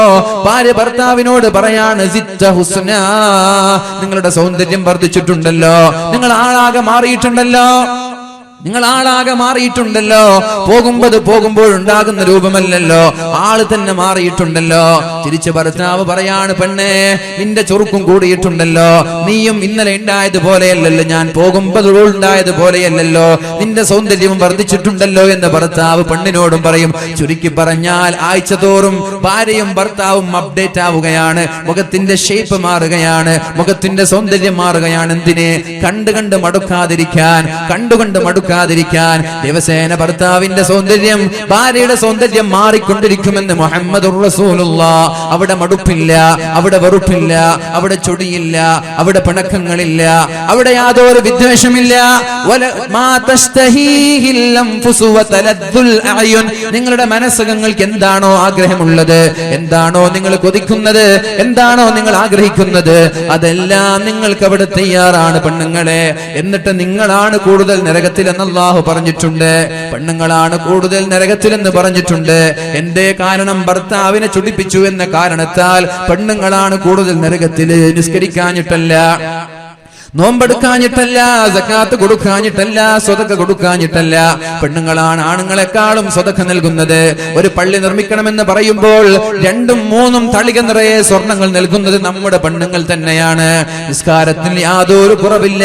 ഭാര്യ ഭർത്താവിനോട് പറയാണ്, നിങ്ങളുടെ സൗന്ദര്യം വർദ്ധിച്ചിട്ടുണ്ടല്ലോ, നിങ്ങൾ ആളാകെ മാറിയിട്ടുണ്ടല്ലോ, നിങ്ങൾ ആളാകെ മാറിയിട്ടുണ്ടല്ലോ. പോകുമ്പോഴുണ്ടാകുന്ന രൂപമല്ലല്ലോ, ആള് തന്നെ മാറിയിട്ടുണ്ടല്ലോ. തിരിച്ച് ഭർത്താവ് പറയാണ്, പെണ്ണേ നിന്റെ ചുറുക്കും കൂടിയിട്ടുണ്ടല്ലോ, നീയും ഇന്നലെ ഉണ്ടായതുപോലെയല്ലല്ലോ, ഞാൻ പോകുമ്പോൾ ഉണ്ടായതുപോലെയല്ലല്ലോ, നിന്റെ സൗന്ദര്യവും വർദ്ധിച്ചിട്ടുണ്ടല്ലോ എന്ന് ഭർത്താവ് പെണ്ണിനോടും പറയും. ചുരുക്കി പറഞ്ഞാൽ ആഴ്ച തോറും ഭാര്യയും ഭർത്താവും അപ്ഡേറ്റ് ആവുകയാണ്. മുഖത്തിന്റെ ഷേപ്പ് മാറുകയാണ്, മുഖത്തിന്റെ സൗന്ദര്യം മാറുകയാണ്. എന്തിനെ? കണ്ടുകണ്ട് മടുക്കാതിരിക്കാൻ ദിവസേന ഭർത്താവിന്റെ സൗന്ദര്യം ഭാര്യയുടെ സൗന്ദര്യം മാറിക്കൊണ്ടിരിക്കുമെന്ന് മുഹമ്മദുർ റസൂലുള്ളാഹ്. അവിടെ മടുപ്പില്ല, അവിടെ വെറുപ്പില്ല, അവിടെ ചൊടിയില്ല, അവിടെ പിണക്കങ്ങളില്ല, അവിടെ യാതൊരു വിദ്വേഷമില്ല. നിങ്ങളുടെ മനസ്സുകൾക്ക് എന്താണോ ആഗ്രഹമുള്ളത്, എന്താണോ നിങ്ങൾ കൊതിക്കുന്നത്, എന്താണോ നിങ്ങൾ ആഗ്രഹിക്കുന്നത്, അതെല്ലാം നിങ്ങൾക്ക് അവിടെ തയ്യാറാണ് പെണ്ണുങ്ങളെ. എന്നിട്ട് നിങ്ങളാണ് കൂടുതൽ നരകത്തിലെന്ന് അല്ലാഹു പറഞ്ഞിട്ടുണ്ട്. പെണ്ണുങ്ങളാണ് കൂടുതൽ നരകത്തിലെന്ന് പറഞ്ഞിട്ടുണ്ട്. എന്തേ കാരണം? ഭർത്താവിനെ ചുടിപ്പിച്ചു എന്ന കാരണത്താൽ പെണ്ണുങ്ങളാണ് കൂടുതൽ നരകത്തില്. നിസ്കരിക്കാഞ്ഞിട്ടല്ല, നോമ്പെടുക്കാഞ്ഞിട്ടല്ല, സകാത്ത് കൊടുക്കാഞ്ഞിട്ടല്ല, സ്വതക്ക കൊടുക്കാഞ്ഞിട്ടല്ല. പെണ്ണുങ്ങളാണ് ആണുങ്ങളെക്കാളും സ്വതക്ക നൽകുന്നത്. ഒരു പള്ളി നിർമ്മിക്കണമെന്ന് പറയുമ്പോൾ 2ഉം 3ഉം തളിക നിറയെ സ്വർണങ്ങൾ നൽകുന്നത് നമ്മുടെ പെണ്ണുങ്ങൾ തന്നെയാണ്. നിസ്കാരത്തിൽ യാതൊരു കുറവില്ല,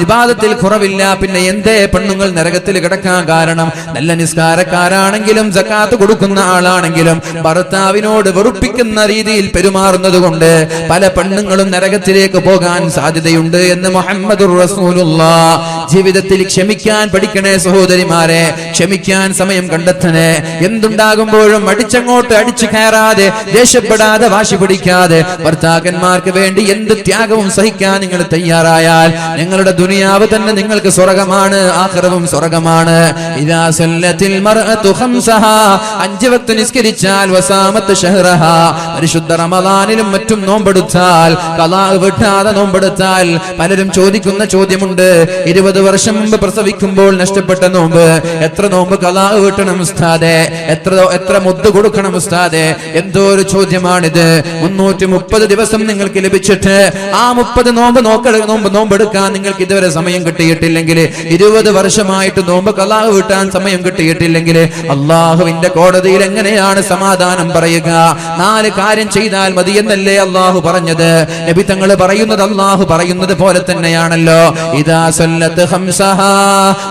ഇബാദത്തിൽ കുറവില്ല. പിന്നെ എന്തേ പെണ്ണുങ്ങൾ നരകത്തിൽ കിടക്കാൻ കാരണം? നല്ല നിസ്കാരക്കാരാണെങ്കിലും സകാത്ത് കൊടുക്കുന്ന ആളാണെങ്കിലും ഭർത്താവിനോട് വെറുപ്പിക്കുന്ന രീതിയിൽ പെരുമാറുന്നത് കൊണ്ട് പല പെണ്ണുങ്ങളും നരകത്തിലേക്ക് പോകാൻ സാധ്യതയുണ്ട് എന്ന് മുഹമ്മദുർ റസൂലുള്ളാഹ്. ജീവിതത്തിൽ ക്ഷമിക്കാൻ പഠിക്കണേ സഹോദരിമാരെ, ക്ഷമിക്കാൻ സമയം കണ്ടെത്തണേ. എന്തുണ്ടാകുമ്പോഴും അടിച്ചു കയറാതെ, ദേഷ്യപ്പെടാതെ, വാശി പിടിക്കാതെ ഭർത്താക്കന്മാർക്ക് വേണ്ടി എന്ത് ത്യാഗവും സഹിക്കാൻ നിങ്ങൾ തയ്യാറായാൽ നിങ്ങളുടെ ദുനിയാവ് തന്നെ നിങ്ങൾക്ക് സ്വർഗമാണ്, ആഖിറവും സ്വർഗമാണ്. ഇദാ സല്ലത്തിൽ മർഅതു ഖംസഹാ, 5 വക്ത് നിസ്കരിച്ചാൽ, വസാമത്ത് ഷഹ്റഹാ, പരിശുദ്ധ റമദാനിലും മറ്റും നോമ്പെടുത്താൽ, ഖളാ വിട്ടാതെ നോമ്പെടുത്താൽ. പലരും ചോദിക്കുന്ന ചോദ്യമുണ്ട്, 20 വർഷം മുമ്പ് പ്രസവിക്കുമ്പോൾ നഷ്ടപ്പെട്ട നോമ്പ്, എത്ര നോമ്പ് ഖളാ വീട്ടണം ഉസ്താദേ, എത്ര മുദ്ദ് കൊടുക്കണം ഉസ്താദേ? എന്തോ ഒരു ചോദ്യമാണിത്. 330 ദിവസം നിങ്ങൾക്ക് ലഭിച്ചിട്ട് ആ 30 നോമ്പെടുക്കാൻ നിങ്ങൾക്ക് ഇതുവരെ സമയം കിട്ടിയിട്ടില്ലെങ്കിൽ, 20 വർഷമായിട്ട് നോമ്പ് ഖളാ വീട്ടാൻ സമയം കിട്ടിയിട്ടില്ലെങ്കിൽ അള്ളാഹുവിന്റെ കോടതിയിൽ എങ്ങനെയാണ് സമാധാനം പറയുക? 4 കാര്യം ചെയ്താൽ മതി എന്നല്ലേ അള്ളാഹു പറഞ്ഞത്? നബി തങ്ങൾ പറയുന്നത് അള്ളാഹു പറയുന്നത് പോലെ തന്നെയാണല്ലോ. ഇദാ സല്ലത്ത് ഖംസഹാ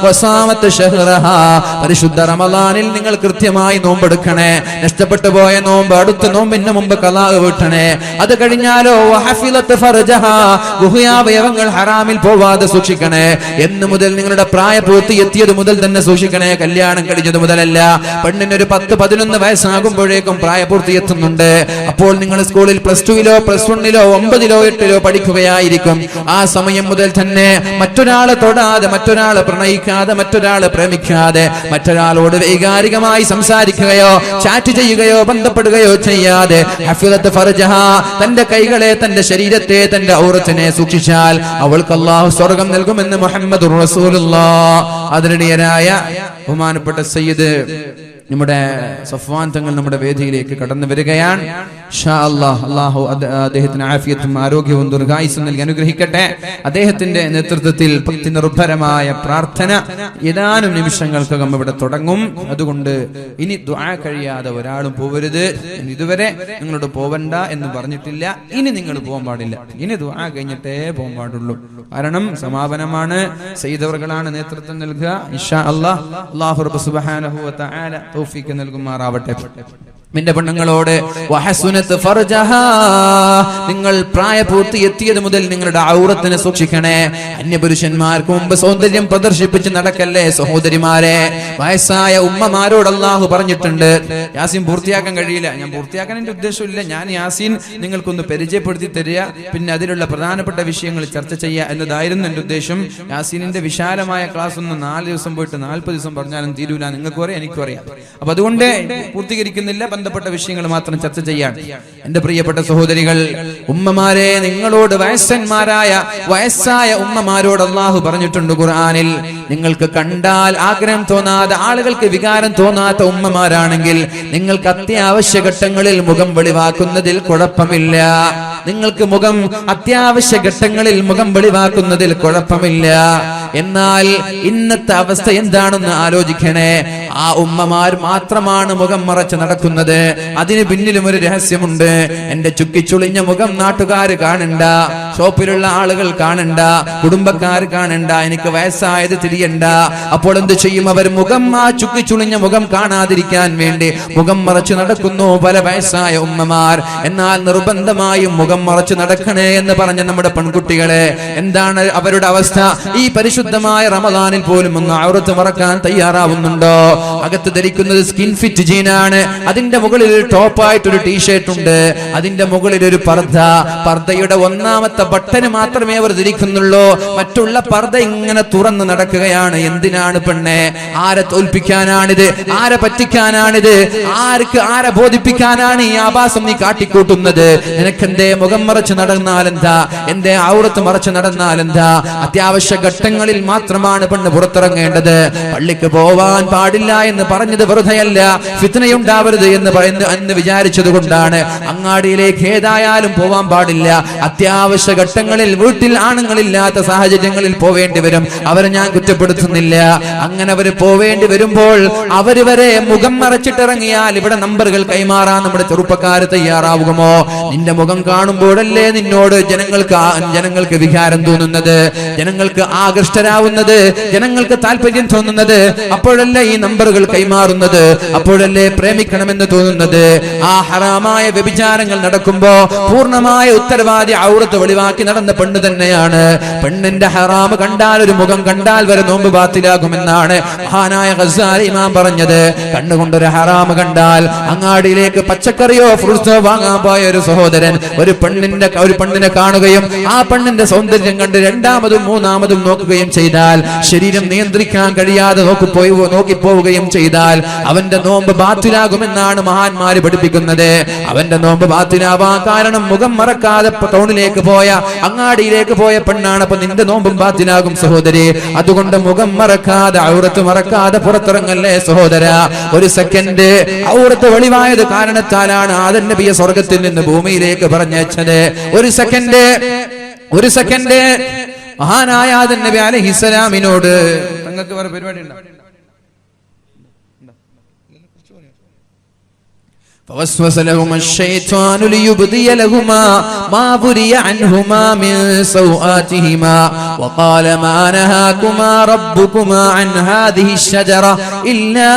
വസാമത്ത് ഷഹ്റഹാ, പരിശുദ്ധ റമദാനിൽ നിങ്ങൾ കൃത്യമായി നോമ്പെടുക്കണേ. നഷ്ടപ്പെട്ടു പോയ നോമ്പ് അടുത്ത നോമ്പിന് മുമ്പ് ഖളാ വീട്ടണേ. അത് കഴിഞ്ഞാലോ വഹഫിലത്ത് ഫർജഹാ, ഗുഹ്യാവയവങ്ങൾ ഹറാമിൽ പോവാതെ സൂക്ഷിക്കണേ. എന്ന് മുതൽ? നിങ്ങളുടെ പ്രായപൂർത്തി എത്തിയത് മുതൽ തന്നെ സൂക്ഷിക്കണേ, കല്യാണം കഴിഞ്ഞത് മുതലല്ല. പെണ്ണിനൊരു 10-11 വയസ്സാകുമ്പോഴേക്കും പ്രായപൂർത്തി എത്തുന്നുണ്ട്. അപ്പോൾ നിങ്ങൾ സ്കൂളിൽ +2-ലോ +1-ലോ 9-ലോ 8-ലോ പഠിക്കുകയായിരിക്കും. ആ സമയം മുതൽ തന്നെ മറ്റൊരാളെ തൊടാൻ കൂടാതെ, മറ്റൊരാളെ പ്രണയിക്കാതെ, മറ്റൊരാളെ പ്രേമിക്കാതെ, മറ്റൊരാളോട് വൈകാരികമായി സംസാരിക്കുകയോ ചാറ്റ് ചെയ്യുകയോ ബന്ധപ്പെടുകയോ ചെയ്യാതെ ഹഫിളത്ത് ഫർജഹ, തന്റെ കൈകളെ, തന്റെ ശരീരത്തെ, തന്റെ ഔറത്തിനെ സൂക്ഷിച്ചാൽ അവൾക്ക് അല്ലാഹു സ്വർഗ്ഗം നൽകുമെന്ന് മുഹമ്മദുർ റസൂലുള്ളാഹ്. ആദരണീയരായ ബഹുമാനപ്പെട്ട സയ്യിദ് നമ്മുടെ സഫ്വാൻ തങ്ങൾ നമ്മുടെ വേദിയിലേക്ക് കടന്നു വരികയാണ്. ഇൻഷാ അല്ലാഹ് അല്ലാഹു അദ്ദേഹത്തിന് ആഫിയത്തും ആരോഗ്യവും ദീർഘായുസ്സും നൽകി അനുഗ്രഹിക്കട്ടെ. അദ്ദേഹത്തിന്റെ നേതൃത്വത്തിൽ ഭക്തി നിർഭരമായ പ്രാർത്ഥന ഏതാനും നിമിഷങ്ങൾക്കകം ഇവിടെ തുടങ്ങും. അതുകൊണ്ട് ഇനി ദുആ കഴിയാതെ ഒരാളും പോവരുത്. ഇതുവരെ നിങ്ങളോട് പോവണ്ട എന്ന് പറഞ്ഞിട്ടില്ല, ഇനി നിങ്ങൾ പോകാൻ പാടില്ല. ഇനി ദുആ കഴിഞ്ഞിട്ടേ പോകാൻ പാടുള്ളൂ. കാരണം സമാപനമാണ്, സയ്യിദുകളാണ് നേതൃത്വം നൽകുക. ഇൻഷാ അല്ലാഹ് അല്ലാഹു റബ്ബ് സുബ്ഹാനഹു വ തആല തൗഫീഖ് നൽകുമാറാവട്ടെ. നിന്റെ പെണ്ണുങ്ങളോട് വഹസുനത്ത് ഫർജഹാ, നിങ്ങൾ പ്രായപൂർത്തി എത്തിയത് മുതൽ നിങ്ങളുടെ ഔറത്തിനെ സൂക്ഷിക്കണേ. അന്യപുരുഷന്മാർക്ക് മുമ്പ് സൗന്ദര്യം പ്രദർശിപ്പിച്ച് നടക്കല്ലേ സഹോദരിമാരെ. വയസ്സായ ഉമ്മമാരോട് അല്ലാഹു പറഞ്ഞിട്ടുണ്ട്. യാസീൻ പൂർത്തിയാക്കാൻ കഴിയില്ല, ഞാൻ പൂർത്തിയാക്കാൻ എന്റെ ഉദ്ദേശമില്ല, ഞാൻ യാസീൻ നിങ്ങൾക്കൊന്ന് പരിചയപ്പെടുത്തി തരിക, പിന്നെ അതിലുള്ള പ്രധാനപ്പെട്ട വിഷയങ്ങൾ ചർച്ച ചെയ്യുക എന്നതായിരുന്നു എന്റെ ഉദ്ദേശം. യാസീനിന്റെ വിശാലമായ ക്ലാസ് ഒന്ന് 4 ദിവസം പോയിട്ട് 40 ദിവസം പറഞ്ഞാലും തീരൂല. നിങ്ങൾക്കും അറിയാം, എനിക്കും അറിയാം. അപ്പൊ അതുകൊണ്ട് പൂർത്തീകരിക്കുന്നില്ല, ബന്ധപ്പെട്ട വിഷയങ്ങൾ മാത്രം ചർച്ച ചെയ്യാൻ. എന്റെ പ്രിയപ്പെട്ട സഹോദരികൾ, ഉമ്മമാരെ, നിങ്ങളോട് വയസ്സായ ഉമ്മമാരോട് അല്ലാഹു പറഞ്ഞിട്ടുണ്ട് ഖുർആനിൽ, നിങ്ങൾക്ക് കണ്ടാൽ ആഗ്രഹം തോന്നാതെ, ആളുകൾക്ക് വികാരം തോന്നാത്ത ഉമ്മമാരാണെങ്കിൽ നിങ്ങൾക്ക് അത്യാവശ്യ ഘട്ടങ്ങളിൽ മുഖം വെളിവാക്കുന്നതിൽ കുഴപ്പമില്ല. നിങ്ങൾക്ക് അത്യാവശ്യ ഘട്ടങ്ങളിൽ മുഖം വെളിവാക്കുന്നതിൽ കുഴപ്പമില്ല. എന്നാൽ ഇന്നത്തെ അവസ്ഥ എന്താണെന്ന് ആലോചിക്കണേ. ആ ഉമ്മമാർ മാത്രമാണ് മുഖം മറച്ച് നടക്കുന്നത്. അതിന് പിന്നിലും ഒരു രഹസ്യമുണ്ട്. എന്റെ ചുക്കിച്ചുളിഞ്ഞ മുഖം നാട്ടുകാർ കാണണ്ട, ഷോപ്പിലുള്ള ആളുകൾ കാണണ്ട, കുടുംബക്കാർ കാണണ്ട, എനിക്ക് വയസ്സായത് തിരിയണ്ട. അപ്പോൾ എന്ത് ചെയ്യും അവർ? ആ ചുക്കിച്ചുളിഞ്ഞ മുഖം കാണാതിരിക്കാൻ വേണ്ടി മുഖം മറച്ച് നടക്കുന്നു പല വയസ്സായ ഉമ്മമാർ. എന്നാൽ നിർബന്ധമായും മുഖം മറച്ച് നടക്കണേ എന്ന് പറഞ്ഞ നമ്മുടെ പെൺകുട്ടികളെ എന്താണ് അവരുടെ അവസ്ഥ? ഈ പരിശുദ്ധമായ റമദാനിൽ പോലും ഒന്ന് ഔറത്ത് മറക്കാൻ തയ്യാറാവുന്നുണ്ടോ? അകത്ത് ധരിക്കുന്നത് സ്കിൻ ഫിറ്റ് ജീനാണ്, അതിന്റെ മുകളിൽ ടോപ്പായിട്ടൊരു ടീഷർട്ട് ഉണ്ട്, അതിന്റെ മുകളിൽ ഒരു പർദ്ദയുടെ ഒന്നാമത്തെ ബട്ടന് മാത്രമേ അവർ ധരിക്കുന്നുള്ളൂ. മറ്റുള്ള പർദ്ദ ഇങ്ങനെ തുറന്ന് നടക്കുകയാണ്. എന്തിനാണ് പെണ്ണെ? ആരെ തോൽപ്പിക്കാനാണിത്? ആരെ പറ്റിക്കാനാണിത്? ആരെ ബോധിപ്പിക്കാനാണ് ഈ ആഭാസം നീ കാട്ടിക്കൂട്ടുന്നത്? നിനക്കെന്തേ മുഖം മറച്ച് നടന്നാലെന്താ? എന്തേ ഔറത്ത് മറച്ച് നടന്നാലെന്താ? അത്യാവശ്യ ഘട്ടങ്ങളിൽ മാത്രമാണ് പെണ്ണ് പുറത്തിറങ്ങേണ്ടത്. പള്ളിക്ക് പോവാൻ പാടില്ല എന്ന് പറഞ്ഞത് വെറുതെയല്ല, ഫിത്നയുണ്ടാവരുത് എന്ന് വിചാരിച്ചത് കൊണ്ടാണ്. അങ്ങാടിയിലേക്ക് ഏതായാലും പോവാൻ പാടില്ല. അത്യാവശ്യ ഘട്ടങ്ങളിൽ വീട്ടിൽ ആണുങ്ങളില്ലാത്ത സാഹചര്യങ്ങളിൽ പോവേണ്ടി വരും. അവരെ ഞാൻ കുറ്റപ്പെടുത്തുന്നില്ല. അങ്ങനെ അവര് പോവേണ്ടി വരുമ്പോൾ അവര് വരെ മുഖം മറച്ചിട്ടിറങ്ങിയാൽ ഇവിടെ നമ്പറുകൾ കൈമാറാൻ നമ്മുടെ ചെറുപ്പക്കാര് തയ്യാറാവുമോ? നിന്റെ മുഖം കാണുമ്പോഴല്ലേ നിന്നോട് ജനങ്ങൾക്ക് വികാരം തോന്നുന്നത്, ജനങ്ങൾക്ക് ആകൃഷ്ടരാവുന്നത്, ജനങ്ങൾക്ക് താല്പര്യം തോന്നുന്നത്. അപ്പോഴല്ലേ ഈ നമ്പറുകൾ കൈമാറുന്നത്, അപ്പോഴല്ലേ പ്രേമിക്കണമെന്ന് തോന്നുന്നത്. ആ ഹറാമായ വ്യഭിചാരങ്ങൾ നടക്കുമ്പോ പൂർണ്ണമായ ഉത്തരവാദി ഔറത്ത് വെളിവാക്കി നടന്ന പെണ്ണ് തന്നെയാണ്. പെണ്ണിന്റെ ഹറാം കണ്ടാൽ, ഒരു മുഖം കണ്ടാൽ വരെ നോമ്പ് ബാത്തിലാകുമെന്നാണ് മഹാനായ ഗസാലി ഇമാം പറഞ്ഞത്. കണ്ണുകൊണ്ടൊരു ഹറാം കണ്ടാൽ അങ്ങാടിയിലേക്ക് പച്ചക്കറിയോ ഫ്രൂട്ട്സോ വാങ്ങാൻ പോയ ഒരു സഹോദരൻ ഒരു പെണ്ണിനെ കാണുകയും ആ പെണ്ണിന്റെ സൗന്ദര്യം കണ്ട് രണ്ടാമതും മൂന്നാമതും നോക്കുകയും ചെയ്താൽ, ശരീരം നിയന്ത്രിക്കാൻ കഴിയാതെ നോക്കിപ്പോവുകയും ചെയ്താൽ അവന്റെ നോമ്പ് ബാത്തിലാകുമെന്നാണ് മഹാന്മാര് പഠിപ്പിക്കുന്നത്. അവന്റെ നോമ്പ് ബാത്തിലാവാൻ കാരണം മുഖം മറക്കാതെ ടൗണിലേക്ക് പോയ, അങ്ങാടിയിലേക്ക് പോയ പെണ്ണാണ്. അപ്പൊ നിന്റെ നോമ്പും ബാത്തിലാകും സഹോദരി. അതുകൊണ്ട് മുഖം മറക്കാതെ, ഔറത്ത് മറക്കാതെ പുറത്തിറങ്ങല്ലേ സഹോദര. ഒരു സെക്കൻഡ് ഔറത്ത് വെളിവായത് കാരണത്താലാണ് ആദം നബിയെ സ്വർഗത്തിൽ നിന്ന് ഭൂമിയിലേക്ക് പറഞ്ഞയച്ചത്. ഒരു സെക്കൻഡ് മഹാനായ ആദം നബി അലൈഹിസ്സലാമിനോട് തങ്ങൾക്ക് വേറെ പരിപാടി ഉണ്ടോ? فوسوس لهما الشيطان ليبدي لهما ما بري عنهما من سوآتهما وقال ما نهاكما ربكما عن هذه الشجرة إلا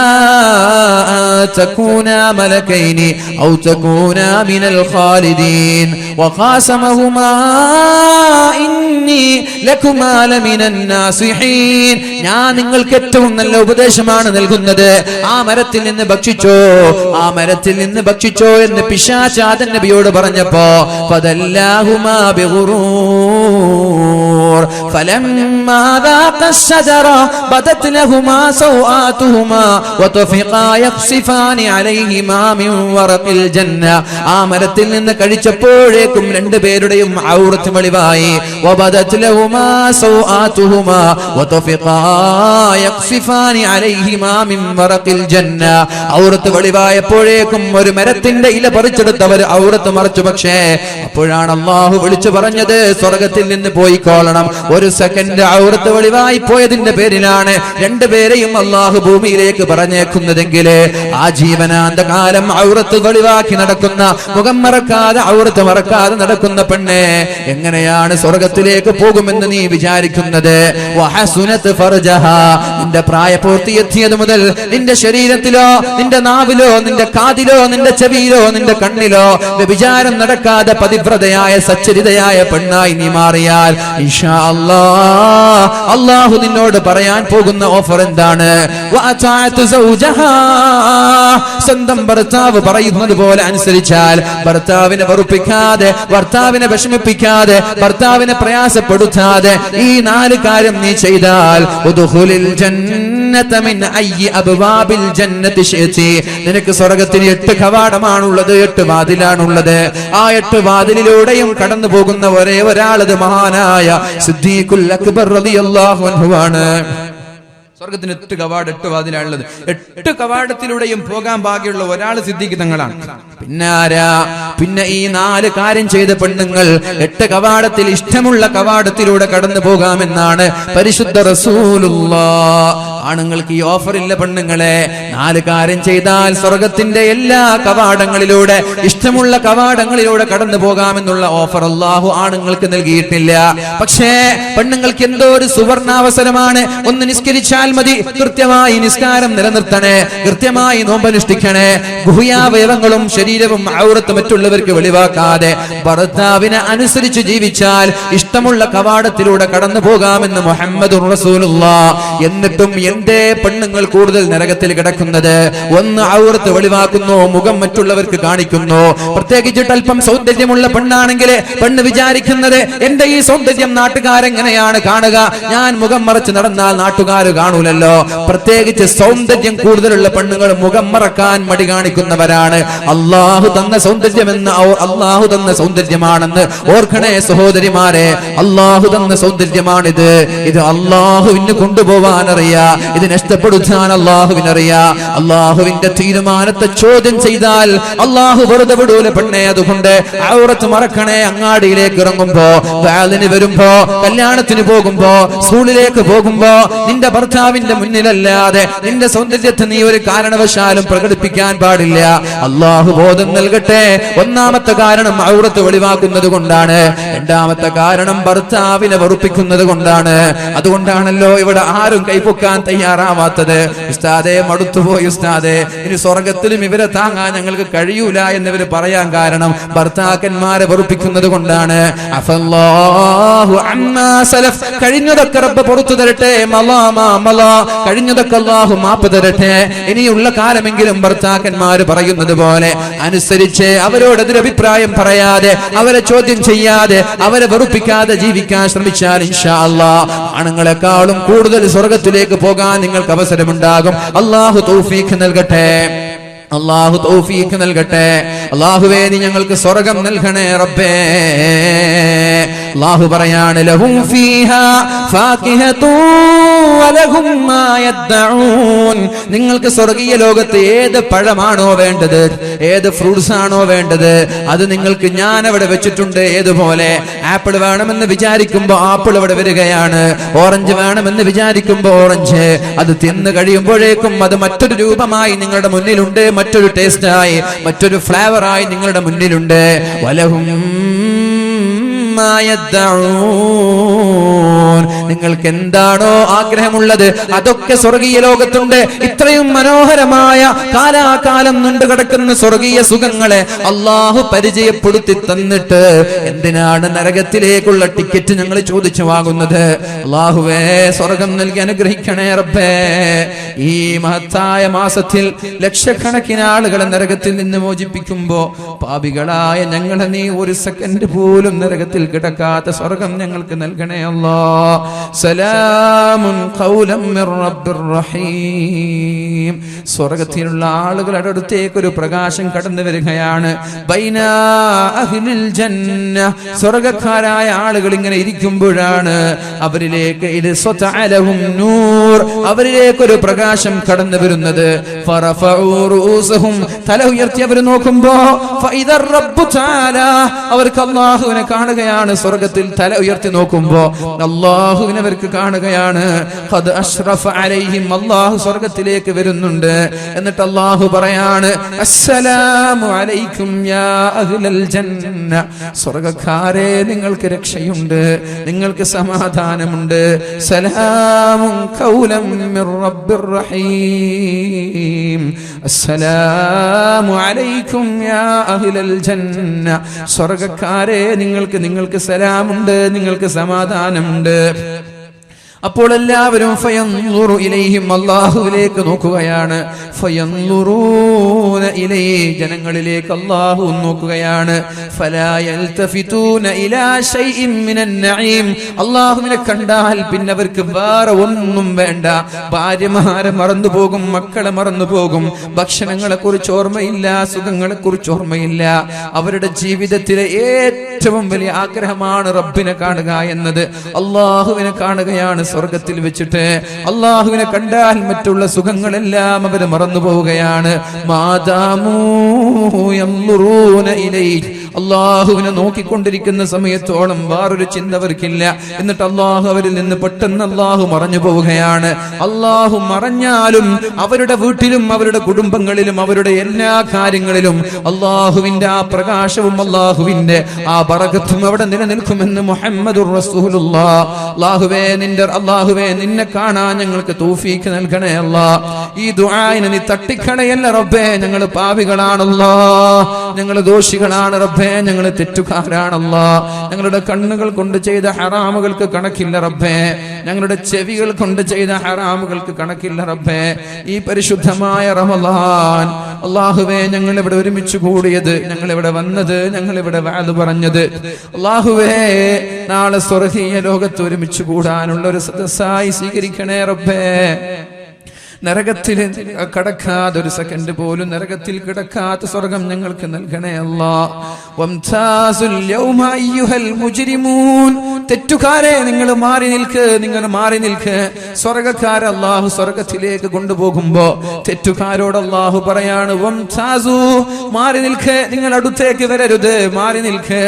أن تكونا ملكين أو تكونا من الخالدين وقاسمهما إني لكما لمن الناصحين. ഞാൻ നിങ്ങൾക്ക് ഏറ്റവും നല്ല ഉപദേശമാണ് നൽകുന്നത്. ആ മരത്തിൽ നിന്ന് ഭക്ഷിച്ചോ എന്ന് പിശാച് ആദം നബിയോട് പറഞ്ഞപ്പോ ഫദല്ലാഹുമാ ബിഗുറൂർ ഫലമ്മാ ذاقا الشجرة بدت لهما سوآتهما وطفقا يخصفان عليهما من ورق الجنة. ആ മരത്തിൽ നിന്ന് കഴിച്ചപ്പോഴേക്കും രണ്ടുപേരുടെയും ഔറത്ത് വെളിവായി. وبدت لهما سوآتهما وطفقا يخصفان عليهما من ورق الجنة. ഔറത്ത് വെളിവായപ്പോഴേക്കും ഒരു മരത്തിന്റെ ഇല പറിച്ചെടുത്തവർ ഔറത്ത് മറച്ചു. പക്ഷേ അപ്പോഴാണ് അല്ലാഹു വിളിച്ചു പറഞ്ഞത്, സ്വർഗത്തിൽ നിന്ന് പോയിക്കോളണം. ഒരു സെക്കൻഡ് ഔറത്ത് വെളിവായി പോയതിന്റെ പേരിലാണ് രണ്ടുപേരെയും അല്ലാഹു ഭൂമിയിലേക്ക് പറഞ്ഞേക്കുന്നതെങ്കിൽ ആ ജീവനാന്ത കാലം ഔറത്ത് വെളിവാക്കി നടക്കുന്ന, മുഖം മറക്കാതെ ഔറത്ത് മറക്കാതെ നടക്കുന്ന പെണ്ണെ എങ്ങനെയാണ് സ്വർഗത്തിലേക്ക് പോകുമെന്ന് നീ വിചാരിക്കുന്നത്? വഹസുനത് ഫർജഹാ, നിന്റെ പ്രായപൂർത്തി എത്തിയത് മുതൽ നിന്റെ ശരീരത്തിലോ നിന്റെ നാവിലോ നിന്റെ കാതിലോ നിന്റെ ചെവിയിലോ നിന്റെ കണ്ണിലോ വ്യഭിചാരം നടക്കാതെ പതിവ്രതയായ സച്ചരിതയായ പെണ്ണായി നീ മാറിയാൽ ഇൻഷാ അല്ലാഹ് അല്ലാഹു നിന്നോട് പറയാൻ പോകുന്ന ഓഫർ എന്താണ്? സ്വന്തം ഭർത്താവ് പറയുന്നത് പോലെ അനുസരിച്ചാൽ, ഭർത്താവിനെ വെറുപ്പിക്കാതെ, ഭർത്താവിനെ വിഷമിപ്പിക്കാതെ, ഭർത്താവിനെ പ്രയാസപ്പെടുത്താതെ ഈ 4 കാര്യം നീ ചെയ്താൽ നിനക്ക് സ്വർഗത്തിന് 8 കവാടമാണുള്ളത്, 8 വാതിലാണുള്ളത്. ആ 8 വാതിലിലൂടെയും കടന്നു പോകുന്ന ഒരേ ഒരാളത് മഹാനായ സിദ്ദീഖുൽ അക്ബർ റളിയല്ലാഹു അൻഹു ആണ്. സ്വർഗത്തിന് 8 കവാടം, 8 വാതിലാണുള്ളത്. 8 കവാടത്തിലൂടെയും പോകാൻ ഭാഗ്യമുള്ള ഒരാൾ സിദ്ദീഖ് തങ്ങളാണ്. പിന്നെ ആരാ? പിന്നെ ഈ 4 കാര്യം ചെയ്ത പെണ്ണുങ്ങൾ 8 കവാടത്തിൽ ഇഷ്ടമുള്ള കവാടത്തിലൂടെ കടന്നു പോകാമെന്നാണ് പരിശുദ്ധ റസൂലുള്ളാഹ്. ആണുങ്ങൾക്ക് ഈ ഓഫർ ഇല്ല പെണ്ണുങ്ങളെ. 4 കാര്യം ചെയ്താൽ സ്വർഗത്തിന്റെ എല്ലാ കവാടങ്ങളിലൂടെ, ഇഷ്ടമുള്ള കവാടങ്ങളിലൂടെ കടന്നു പോകാമെന്നുള്ള ഓഫർ അല്ലാഹു ആണുങ്ങൾക്ക് നൽകിയിട്ടില്ല. പക്ഷേ പെണ്ണുങ്ങൾക്ക് എന്തോ ഒരു സുവർണാവസരമാണ്. ഒന്ന് നിസ്കരിച്ചാൽ മതി, കൃത്യമായി നിസ്കാരം നിലനിർത്തണേ, കൃത്യമായി നോമ്പനുഷ്ഠിക്കണേ, ഗുഹ്യാവയവങ്ങളും ശരീരവും ഔറത്ത് മറ്റുള്ളവർക്ക് വെളിവാക്കാതെ ഭർത്താവിനെ അനുസരിച്ച് ജീവിച്ചാൽ ഇഷ്ടമുള്ള കവാടത്തിലൂടെ കടന്നു പോകാമെന്ന് മുഹമ്മദുർ റസൂലുള്ളാഹ്. എന്നിട്ടും എന്തേ പെണ്ണുങ്ങൾ കൂടുതൽ നരകത്തിൽ കിടക്കുന്നത്? ഒന്ന് ഔറത്ത് വെളിവാക്കുന്നു, മുഖം മറ്റുള്ളവർക്ക് കാണിക്കുന്നു. പ്രത്യേകിച്ചിട്ട് അല്പം സൗന്ദര്യമുള്ള പെണ്ണാണെങ്കിൽ പെണ്ണ് വിചാരിക്കുന്നത്, എന്റെ ഈ സൗന്ദര്യം നാട്ടുകാരെങ്ങനെയാണ് കാണുക? ഞാൻ മുഖം മറച്ച് നടന്നാൽ നാട്ടുകാർ കാണൂലല്ലോ. പ്രത്യേകിച്ച് സൗന്ദര്യം കൂടുതലുള്ള പെണ്ണുങ്ങൾ മുഖം മറക്കാൻ മടി കാണിക്കുന്നവരാണ്. അല്ലാഹു തന്ന സൗന്ദര്യമെന്ന്, അല്ലാഹു തന്ന സൗന്ദര്യമാണെന്ന് ഓർക്കണേ സഹോദരിമാരെ. അല്ലാഹു തന്ന സൗന്ദര്യമാണിത്. ഇത് അല്ലാഹുവിന് കൊണ്ടുപോവാൻ അറിയാ, ഇത് നഷ്ടപ്പെടുത്താൻ അല്ലാഹുവിനറിയാ. അല്ലാഹുവിന്റെ തീരുമാനത്തെ ചോദ്യം ചെയ്താൽ അല്ലാഹു വെറുതെ വിടൂല പെണ്ണെ. അതുകൊണ്ട് ഔറത്ത് മറക്കണേ. അങ്ങാടിയിലേക്ക് ഇറങ്ങുമ്പോ, വാലിന് വരുമ്പോ, കല്യാണത്തിന് പോകുമ്പോ, സ്കൂളിലേക്ക് പോകുമ്പോ നിന്റെ ഭർത്താവിന്റെ മുന്നിലല്ലാതെ നിന്റെ സൗന്ദര്യത്തെ നീ ഒരു കാരണവശാലും പ്രകടിപ്പിക്കാൻ പാടില്ല. അല്ലാഹു ബോധം നൽകട്ടെ. ഒന്നാമത്തെ കാരണം ഔറത്ത് വെളിവാക്കുന്നത് കൊണ്ടാണ്. രണ്ടാമത്തെ കാരണം ഭർത്താവിനെ വെറുപ്പിക്കുന്നത് കൊണ്ടാണ്. അതുകൊണ്ടാണല്ലോ ഇവിടെ ആരും കൈപ്പൊക്കാൻ തയ്യാറാവാത്തത്. ഉസ്താദേ മടുത്തുപോയി ഉസ്താദേ, ഇനി സ്വർഗത്തിലും ഇവരെ താങ്ങാൻ ഞങ്ങൾക്ക് കഴിയൂല എന്നിവർ പറയാൻ കാരണം ഭർത്താക്കന്മാരെ വെറുപ്പിക്കുന്നത് കൊണ്ടാണ്. അഫല്ലാഹു അമ്മാ സലഫ്, കഴിഞ്ഞതൊക്കെ റബ്ബ് പുറത്തു തരട്ടെ. കഴിഞ്ഞതൊക്കെ അല്ലാഹു മാപ്പ് തരട്ടെ. ഇനിയുള്ള കാലമെങ്കിലും ഭർത്താക്കന്മാര് പറയുന്നത് പോലെ അനുസരിച്ച് അവരോട് എതിരഭിപ്രായം പറയാതെ, അവരെ ചോദ്യം ചെയ്യാതെ, അവരെ വെറുപ്പിക്കാതെ ജീവിക്കാൻ ശ്രമിച്ചാൽ ഇൻഷാ അല്ലാഹ് ആണുങ്ങളെക്കാളും കൂടുതൽ സ്വർഗത്തിലേക്ക് പോകാൻ നിങ്ങൾക്ക് അവസരമുണ്ടാകും. അല്ലാഹു തൗഫീഖ് നൽകട്ടെ. അല്ലാഹു തൗഫീഖ് നൽകട്ടെ. അല്ലാഹുവേ നീ ഞങ്ങൾക്ക് സ്വർഗ്ഗം നൽകണേ റബ്ബേ. അല്ലാഹു പറയാണ്, ലഹും ഫീഹാ ഫാകിഹതു വലഹും മാ യദ്ദഊൻ. നിങ്ങൾക്ക് സ്വർഗീയ ലോകത്ത് ഏത് പഴമാണോ വേണ്ടത്, ഏത് ഫ്രൂട്ട്സ് ആണോ വേണ്ടത്, അത് നിങ്ങൾക്ക് ഞാൻ അവിടെ വെച്ചിട്ടുണ്ട്. ഏതുപോലെ ആപ്പിൾ വേണമെന്ന് വിചാരിക്കുമ്പോൾ ആപ്പിൾ അവിടെ വരികയാണ്. ഓറഞ്ച് വേണമെന്ന് വിചാരിക്കുമ്പോൾ ഓറഞ്ച്. അത് തിന്ന് കഴിയുമ്പോഴേക്കും അത് മറ്റൊരു രൂപമായി നിങ്ങളുടെ മുന്നിലുണ്ട്, മറ്റൊരു ടേസ്റ്റായി, മറ്റൊരു ഫ്ലേവറായി നിങ്ങളുടെ മുന്നിലുണ്ട്. വലഹും നിങ്ങൾക്ക് എന്താണോ ആഗ്രഹമുള്ളത് അതൊക്കെ സ്വർഗീയ ലോകത്തുണ്ട്. ഇത്രയും മനോഹരമായ കാലാകാലം നീണ്ടു കിടക്കുന്ന സ്വർഗീയ സുഖങ്ങളെ അള്ളാഹു പരിചയപ്പെടുത്തി തന്നിട്ട് എന്തിനാണ് നരകത്തിലേക്കുള്ള ടിക്കറ്റ് ഞങ്ങൾ ചോദിച്ചു വാങ്ങുന്നത്? അള്ളാഹുവേ സ്വർഗം നൽകി അനുഗ്രഹിക്കണേ റബ്ബേ. ഈ മഹത്തായ മാസത്തിൽ ലക്ഷക്കണക്കിന് ആളുകളെ നരകത്തിൽ നിന്ന് മോചിപ്പിക്കുമ്പോ പാപികളായ ഞങ്ങളെ നീ ഒരു സെക്കൻഡ് പോലും നരകത്തിൽ കിടക്കാത്ത സ്വർഗം ഞങ്ങൾക്ക് നൽകണേ അല്ലാഹ്. സലാമുൻ ഖൗലൻ മിർ റബ്ബിർ റഹീം. സ്വർഗ്ഗത്തിലുള്ള ആളുകളുടെ അടുത്തേക്ക് ഒരു പ്രകാശം കടന്നു വരികയാണ്. ബൈന അഹ്ലിൽ ജന്ന, സ്വർഗ്ഗക്കാരായ ആളുകൾ ഇങ്ങനെ ഇരിക്കുമ്പോഴാണ് അവരിലേക്ക് ഇത് സ്വതഅലഹും നൂർ, അവരിലേക്ക് ഒരു പ്രകാശം കടന്നു വരുന്നത്. ഫറഫഉ റൂസഹും, തല ഉയർത്തി അവർ നോക്കുമ്പോ ഫഇദർ റബ്ബു തആല, അവർക്ക് അല്ലാഹുവിനെ കാണുകയാണ്. സ്വർഗ്ഗത്തിൽ തല ഉയർത്തി നോക്കുമ്പോ അല്ലാഹുവിനെ അവർക്ക് കാണുകയാണ്. ഖദ് അശ്റഫ അലൈഹിം, അല്ലാഹു സ്വർഗ്ഗത്തിലേക്ക് വരുന്നുണ്ട്. എന്നിട്ട് അല്ലാഹു പറയാണ് അസ്സലാമു അലൈക്കും യാ അഹ്ലൽ ജന്ന, സ്വർഗ്ഗക്കാരെ നിങ്ങൾക്ക് രക്ഷയുണ്ട്, നിങ്ങൾക്ക് സമാധാനമുണ്ട്. സലാമുൻ ഖൗലൻ മിർ റബ്ബിർ റഹീം. അസ്സലാമു അലൈക്കും യാ അഹ്ലൽ ജന്ന, സ്വർഗ്ഗക്കാരെ നിങ്ങൾക്ക് സലാമുണ്ട്, നിങ്ങൾക്ക് സമാധാനമുണ്ട്. അപ്പോൾ എല്ലാവരും ഫയൻളുറു ഇലൈഹിം, അല്ലാഹുവിലേക്ക് നോക്കുകയാണ്. ഫയൻളുറൂന ഇലൈഹി, ജനങ്ങളിലേക്ക് അല്ലാഹു നോക്കുകയാണ്. ഫലാ യൽതഫിതൂന ഇലാ ശൈഇൻ മിനൻ നഈം, അല്ലാഹുവിനെ കണ്ടാൽ പിന്നെ അവർക്ക് വേറെ ഒന്നും വേണ്ട. ഭാര്യമാരെ മറന്നു പോകും, മക്കളെ മറന്നു പോകും, ഭക്ഷണങ്ങളെ കുറിച്ച് ഓർമ്മയില്ല, സുഖങ്ങളെ കുറിച്ച് ഓർമ്മയില്ല. അവരുടെ ജീവിതത്തിലെ ഏറ്റവും വലിയ ആഗ്രഹമാണ് റബ്ബിനെ കാണുക എന്നത്. അല്ലാഹുവിനെ കാണുകയാണ് സ്വർഗ്ഗത്തിൽ വെച്ചിട്ട്. അല്ലാഹുവിനെ കണ്ടാൽ മറ്റുള്ള സുഖങ്ങളെല്ലാം അവർ മറന്നു പോവുകയാണ്. മാദാമൂ യൻളുറൂന ഇലൈഹി, അല്ലാഹുവിനെ നോക്കിക്കൊണ്ടിരിക്കുന്ന സമയത്തോളം വേറൊരു ചിന്ത അവർക്കില്ല. എന്നിട്ട് അല്ലാഹു അവരിൽ നിന്ന് പെട്ടെന്ന് അല്ലാഹു മറഞ്ഞു പോവുകയാണ്. അല്ലാഹു മറഞ്ഞാലും അവരുടെ വീട്ടിലും അവരുടെ കുടുംബങ്ങളിലും അവരുടെ എല്ലാ കാര്യങ്ങളിലും അല്ലാഹുവിന്റെ ആ പ്രകാശവും അല്ലാഹുവിന്റെ ആ ബറകത്തും അവിടെ നിലനിൽക്കുമെന്ന് മുഹമ്മദുർ റസൂലുള്ളാഹ്. അല്ലാഹുവേ നിന്നെ കാണാൻ ഞങ്ങൾക്ക് തൗഫീഖ് നൽകണേ അല്ലാഹ്. ഈ ദുആഇനെ നീ തട്ടിക്കളയല്ല റബ്ബേ, ഞങ്ങൾ പാപികളാണല്ലോ, ഞങ്ങൾ ദോഷികളാണ് റബ്ബേ, ഞങ്ങൾ തെറ്റുകാരാണല്ലോ. ഞങ്ങളുടെ കണ്ണുകൾ കൊണ്ട് ചെയ്ത ഹറാമുകൾക്ക് കണക്കില്ല റബ്ബേ, ഞങ്ങളുടെ ചെവികൾ കൊണ്ട് ചെയ്ത ഹറാമുകൾക്ക് കണക്കില്ല റബ്ബേ. ഈ പരിശുദ്ധമായ റമളാൻ അല്ലാഹുവേ, ഞങ്ങൾ ഇവിടെ ഒരുമിച്ച് കൂടിയത്, ഞങ്ങൾ ഇവിടെ വന്നത്, ഞങ്ങൾ ഇവിടെ വഅദ് പറഞ്ഞത്, അല്ലാഹുവേ നാളെ സ്വർഗ്ഗീയ ലോകത്ത് ഒരുമിച്ച് കൂടാനുള്ള ഒരു സദസ്സായി സ്വീകരിക്കണേ റബ്ബേ. നരകത്തിൽ കടക്കാതെ ഒരു സെക്കൻഡ് പോലും നരകത്തിൽ കിടക്കാത്ത സ്വർഗം ഞങ്ങൾക്ക് നൽകണേ അല്ലാഹ്. വംതാസുൽ യൗമ അയ്യുഹൽ മുജ്രിമൂൻ, തെറ്റുകാരെ നിങ്ങൾ മാറി നിൽക്ക്. സ്വർഗ്ഗക്കാരെ അല്ലാഹു സ്വർഗ്ഗത്തിലേക്ക് കൊണ്ടുപോകുമ്പോ തെറ്റുകാരോട് അല്ലാഹു പറയാണ് വംതാസു, മാറി നിൽക്ക്, നിങ്ങൾ അടുത്തേക്ക് വരരുത്, മാറി നിൽക്ക്.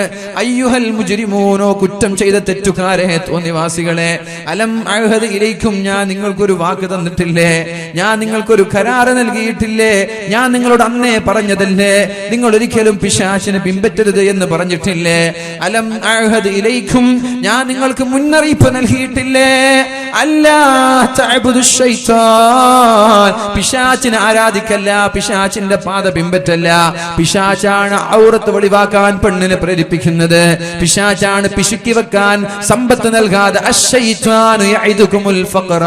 അയ്യുഹൽ മുജ്രിമൂനോ, കുറ്റം ചെയ്ത തെറ്റുകാരെ, തോന്നിവാസികളെ, അലം അഅഹദ് ഇലൈക്കും, ഞാൻ നിങ്ങൾക്കൊരു വാക്ക് തന്നിട്ടില്ലേ, ഞാൻ നിങ്ങൾക്കൊരു കരാറ് നൽകിയിട്ടില്ലേ, ഞാൻ നിങ്ങളോട് അന്നേ പറഞ്ഞതല്ലേ, നിങ്ങൾ ഒരിക്കലും പിശാചിനെ പിൻപറ്റരുത് എന്ന് പറഞ്ഞിട്ടില്ലേ. അലം അഅഹദ് ഇലൈക്കും, ഞാൻ നിങ്ങൾക്ക് മുന്നറിയിപ്പ് നൽകിയിട്ടില്ലേ, അല്ലാ തഅബുദു ശൈത്താൻ, പിശാചിനെ ആരാധിക്കല്ല, പിശാചിന്റെ പാത പിൻപറ്റല്ല. പിശാചാണ് ഔറത്ത് വെളിവാക്കാൻ പെണ്ണിനെ പ്രേരിപ്പിക്കുന്നത്, പിശാചാണ് പിശുക്കി വെക്കാൻ സമ്പത്ത് നൽകാതെ. അശ്ശൈത്വാനു യഇദുകുമുൽ ഫഖറ,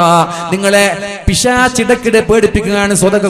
നിങ്ങളെ പിശാച് ഇടയ്ക്കിടെ പേടിപ്പിക്കുകയാണ്, സ്വതക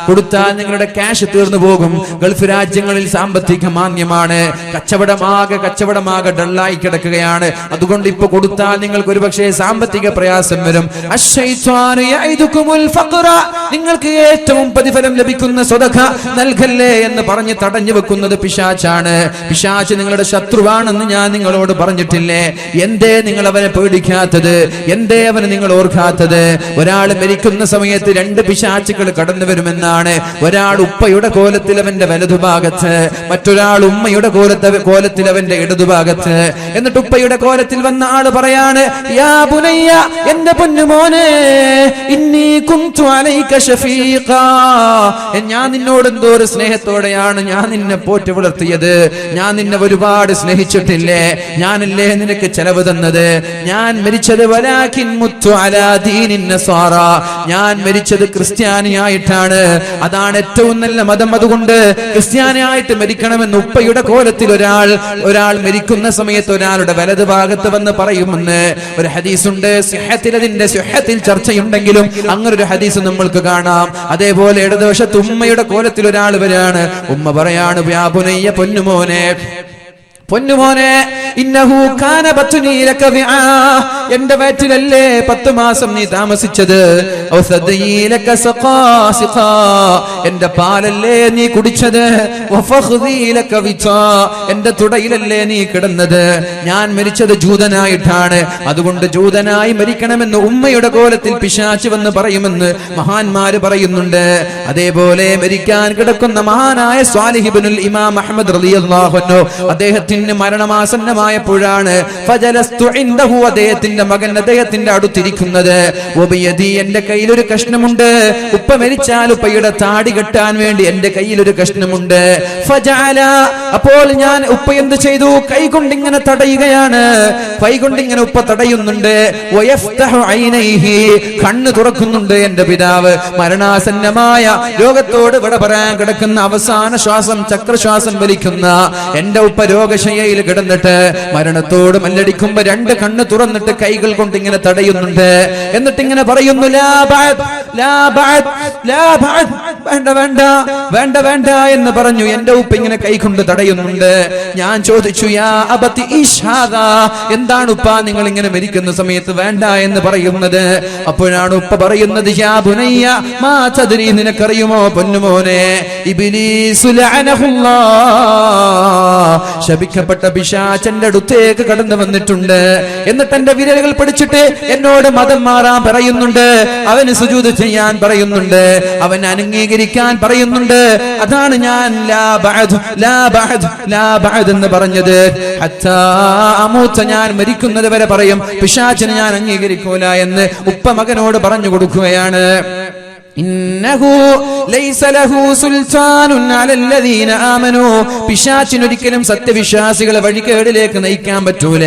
കൊടുത്താൽ നിങ്ങളുടെ ക്യാഷ് തീർന്നു പോകും. ഗൾഫ് രാജ്യങ്ങളിൽ സാമ്പത്തിക മാന്യമാണ്, കച്ചവടമാകെ ഡള്ളായി കിടക്കുകയാണ്. അതുകൊണ്ട് ഇപ്പൊ കൊടുത്താൽ നിങ്ങൾക്ക് ഒരുപക്ഷെ സാമ്പത്തിക പ്രയാസം വരും. അശ്ശൈത്വാനു യഇദുകുമുൽ ഫഖറ, നിങ്ങൾക്ക് ഏറ്റവും പ്രതിഫലം ലഭിക്കുന്ന സ്വതക നൽകല്ലേ എന്ന് പറഞ്ഞ് തടഞ്ഞു വെക്കുന്നത് പിശാചാണ്. പിശാച് നിങ്ങളുടെ ശത്രുവാണെന്ന് ഞാൻ നിങ്ങളോട് പറഞ്ഞിട്ടില്ലേ? എന്തേ നിങ്ങൾ അവനെ പേടിക്കാത്തത്? എന്തേ അവനെ നിങ്ങൾ ഓർക്കാത്തത്? ഒരാൾ മരിക്കുന്ന സമയത്ത് രണ്ട് പിശാചുക്കൾ കടന്നു വരുമെന്നാണ്. ഒരാൾ ഉപ്പയുടെ കോലത്തിൽ അവന്റെ വലതുഭാഗത്ത്, മറ്റൊരാൾ ഉമ്മയുടെ കോലത്തിൽ അവന്റെ ഇടതുഭാഗത്ത്. എന്നിട്ട് ഉപ്പയുടെ കോലത്തിൽ വന്ന ആള് പറയാണ്, യാ ബുനയ്യ, എന്റെ പൊന്നുമോനെ, ഇന്നി കുന്തു അലൈക ശഫീഖാ, ഞാൻ നിന്നോട് എന്തോ ഒരു സ്നേഹത്തോടെയാണ് ഞാൻ നിന്നെ പോറ്റി വളർത്തിയത്, ഞാൻ നിന്നെ ഒരുപാട് സ്നേഹിച്ചിട്ടില്ലേ, ഞാനല്ലേ നിനക്ക് ചെലവ് തന്നത്. ഞാൻ മരിച്ചത് വലാകിൻ മുത്തു അലാ ദീനിൻ നസാറ, ഞാൻ മരിച്ചത് ക്രിസ്ത്യാനിയായിട്ടാണ്, അതാണ് ഏറ്റവും നല്ല മതം, അതുകൊണ്ട് ക്രിസ്ത്യാനിയായിട്ട് മരിക്കണമെന്ന് ഉപ്പയുടെ കോലത്തിൽ ഒരാൾ മരിക്കുന്ന സമയത്ത് ഒരാളുടെ വലത് ഭാഗത്ത് വന്ന് പറയുമെന്ന് ഒരു ഹദീസുണ്ട്. അതിന്റെ സിഹ്ഹത്തിൽ ചർച്ചയുണ്ടെങ്കിലും അങ്ങനെ ഒരു ഹദീസ് നമ്മൾക്ക് കാണാം. അതേപോലെ ഇടതുവശത്ത് ഉമ്മയുടെ കോലത്തിൽ ഒരാൾ വരാണ്, ഉമ്മ പറയാണ്, യാ ബുനയ്യ, പൊന്നുമോനെ, പൊന്നുമോനെ, ഇന്നഹു കാന ബത്നി ലക വിആ, എന്റെ വയറ്റിലല്ലേ 10 മാസം നീ താമസിച്ചത്. ഔ സദീ ലക സഖാസിഖാ, എന്റെ പാലല്ലേ നീ കുടിച്ചത്. വഫഖദീ ലക വിതാ, എന്റെ തുടയിലല്ലേ നീ കിടന്നത്. ഞാൻ മരിച്ചത് ജൂതനായിട്ടാണ്, അതുകൊണ്ട് ജൂതനായി മരിക്കണമെന്ന് ഉമ്മയുടെ കോലത്തിൽ പിശാച് വന്ന് പറയുമെന്ന് മഹാന്മാര് പറയുന്നുണ്ട്. അതേപോലെ മരിക്കാൻ കിടക്കുന്ന മഹാനായ സ്വാലിഹ് ഇബ്നുൽ ഇമാം അഹ്മദ് റളിയല്ലാഹു അൻഹു, അദ്ദേഹത്തിന് മരണമാസന്നമായപ്പോഴാണ് ഫജലസ്തു ഇൻദഹു, അദ്ദേഹത്തിന്റെ മകൻ അദ്ദേഹത്തിന്റെ അടുത്തിരിക്കുന്നത്. വബിയദി, എന്റെ കയ്യിൽ ഒരു കഷ്ണമുണ്ട്. ഉപ്പ മരിച്ചാൽ ഉപ്പയുടെ താടി കെട്ടാൻ വേണ്ടി എന്റെ കയ്യിൽ ഒരു കഷ്ണമുണ്ട്. ഫജഅല, അപ്പോൾ ഞാൻ ഉപ്പ എന്ത് ചെയ്തു? കൈകൊണ്ടിങ്ങനെ തടയുകയാണ്. കൈകൊണ്ടിങ്ങനെ ഉപ്പ തടയുന്നുണ്ട്. വയഫ്തഹു ഐനൈഹി, കണ്ണ് തുറക്കുന്നുണ്ട് എന്റെ പിതാവ്. മരണാസന്നമായ രോഗത്തോട് വിട പറയാൻ കിടക്കുന്ന അവസാന ശ്വാസം, ചക്രശ്വാസം വലിക്കുന്ന എന്റെ ഉപ്പ രോഗശയ്യയിൽ കിടന്നിട്ട് മരണത്തോട് മല്ലടിക്കുമ്പോ 2 കണ്ണ് തുറന്നിട്ട് കൈകൾ കൊണ്ട് ഇങ്ങനെ തടയുന്നുണ്ട്. എന്നിട്ട് ഇങ്ങനെ പറയുന്നു, ലാ ബഅദ്, ലാ ബഅദ്, ലാ ബഅദ്, വേണ്ട വേണ്ട വേണ്ട വേണ്ട എന്ന് പറഞ്ഞു. എന്റെ ഉപ്പ ഇങ്ങനെ കൈകൊണ്ട് തടയുന്നുണ്ട്. ഞാൻ ചോദിച്ചു, യാ അബതി ഇഷ്ഹാദാ, എന്താണ് ഉപ്പ നിങ്ങൾ ഇങ്ങനെ മരിക്കുന്ന സമയത്ത് വേണ്ട എന്ന് പറയുന്നത്? അപ്പോഴാണ് ഉപ്പ പറയുന്നത്, യാ ബുനയ്യ മാ തദ്രി, നിനക്കറിയുമോ പൊന്നുമോനെ, ഇബ്ലീസു ലഅനഹുല്ലാഹ്, ശപിക്കപ്പെട്ട പിശാചന്റെ അടുത്തേക്ക് കടന്നു വന്നിട്ടുണ്ട്. എന്നിട്ട് എന്റെ വിരലുകൾ പിടിച്ചിട്ട് എന്നോട് മതം മാറാൻ പറയുന്നുണ്ട്. അവന് സുജൂദ് ചെയ്യാൻ പറയുന്നുണ്ട്. അവൻ അംഗീകരിക്കാൻ പറയുന്നുണ്ട്. അതാണ് ഞാൻ ലാ ബഅദ്, ലാ ബഅദ്, ലാ ബഅദ് എന്ന് പറഞ്ഞത്. ഹത്താ അമൂത, ഞാൻ മരിക്കുന്നത് വരെ പറയും പിശാചിനെ ഞാൻ അംഗീകരിക്കൂല എന്ന് ഉപ്പ മകനോട് പറഞ്ഞു കൊടുക്കുകയാണ്. ഇന്നഹു ലൈസ ലഹു സുൽത്താനുൻ അലല്ലദീന ആമനൂ, പിശാചിന് ഒരിക്കലും സത്യവിശ്വാസികളെ വഴികേടിലേക്ക് നയിക്കാൻ പറ്റൂല.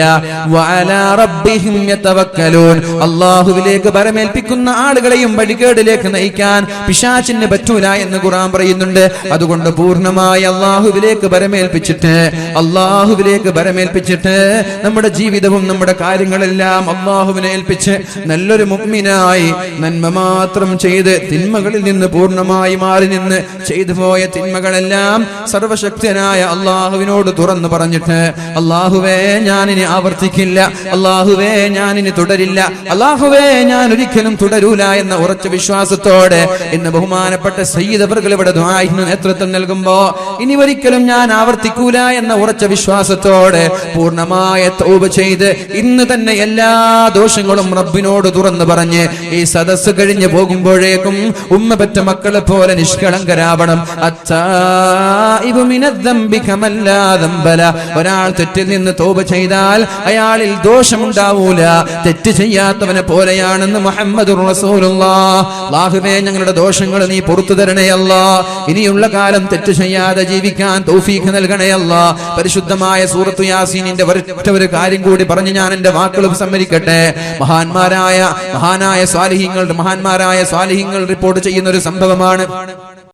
വഅലാ റബ്ബിഹിം യതവക്കലൂൻ, അല്ലാഹുവിലേക്ക് ഭരമേൽപ്പിക്കുന്ന ആളുകളെയും വഴികേടിലേക്ക് നയിക്കാൻ പിശാചിന് പറ്റൂല എന്ന് ഖുർആൻ പറയുന്നുണ്ട്. അതുകൊണ്ട് പൂർണ്ണമായി അല്ലാഹുവിലേക്ക് ഭരമേൽപ്പിച്ചിട്ട് നമ്മുടെ ജീവിതവും നമ്മുടെ കാര്യങ്ങളെല്ലാം അല്ലാഹുവിനെ ഏൽപ്പിച്ച് നല്ലൊരു മുഅ്മിനായി നന്മ മാത്രം ചെയ്ത് തിന്മകളിൽ നിന്ന് പൂർണ്ണമായി മാറി നിന്ന് ചെയ്തു പോയ തിന്മകളെല്ലാം സർവശക്തനായ അള്ളാഹുവിനോട് തുറന്നു പറഞ്ഞിട്ട്, അള്ളാഹുവേ ഞാനിനി ആവർത്തിക്കില്ല, അള്ളാഹുവേ ഞാനിനി തുടരില്ല, അള്ളാഹുവേ ഞാൻ ഒരിക്കലും തുടരൂല എന്ന ഉറച്ച വിശ്വാസത്തോടെ ഇന്ന് ബഹുമാനപ്പെട്ട സയ്യിദ് അവർകൾ ഇവിടെ ദുആഇന് നേതൃത്വം നൽകുമ്പോ ഇനി ഒരിക്കലും ഞാൻ ആവർത്തിക്കൂല എന്ന ഉറച്ച വിശ്വാസത്തോടെ പൂർണ്ണമായ തൗബ ചെയ്ത് ഇന്ന് തന്നെ എല്ലാ ദോഷങ്ങളും റബ്ബിനോട് തുറന്നു പറഞ്ഞ് ഈ സദസ്സ് കഴിഞ്ഞ് പോകുമ്പോഴേക്കും ഉമ്മ പെറ്റ മക്കളെ പോലെ നിഷ്കളങ്കരാവണം. ഒരാൾ തെറ്റിൽ നിന്ന് തൗബ ചെയ്താൽ അയാളിൽ ദോഷമുണ്ടാവൂല, തെറ്റ് ചെയ്യാത്തവനെ പോലെയാണെന്ന് മുഹമ്മദുർ റസൂലുള്ളാഹ്. അല്ലാഹുവേ ഞങ്ങളുടെ ദോഷങ്ങൾ നീ പുറത്തു തരണേ അല്ലാഹ്. ഇനിയുള്ള കാലം തെറ്റ് ചെയ്യാതെ ജീവിക്കാൻ തൗഫീഖ് നൽകണേ അല്ലാഹ്. പരിശുദ്ധമായ സൂറത്തു യാസീനിന്റെ ഒരൊറ്റ ഒരു കാര്യം കൂടി പറഞ്ഞ് ഞാൻ എന്റെ വാക്കുകൾ സമ്മതിക്കട്ടെ. മഹാന്മാരായ സ്വാലിഹീങ്ങൾ റിപ്പോർട്ട് ചെയ്യുന്ന ഒരു സംഭവമാണ്.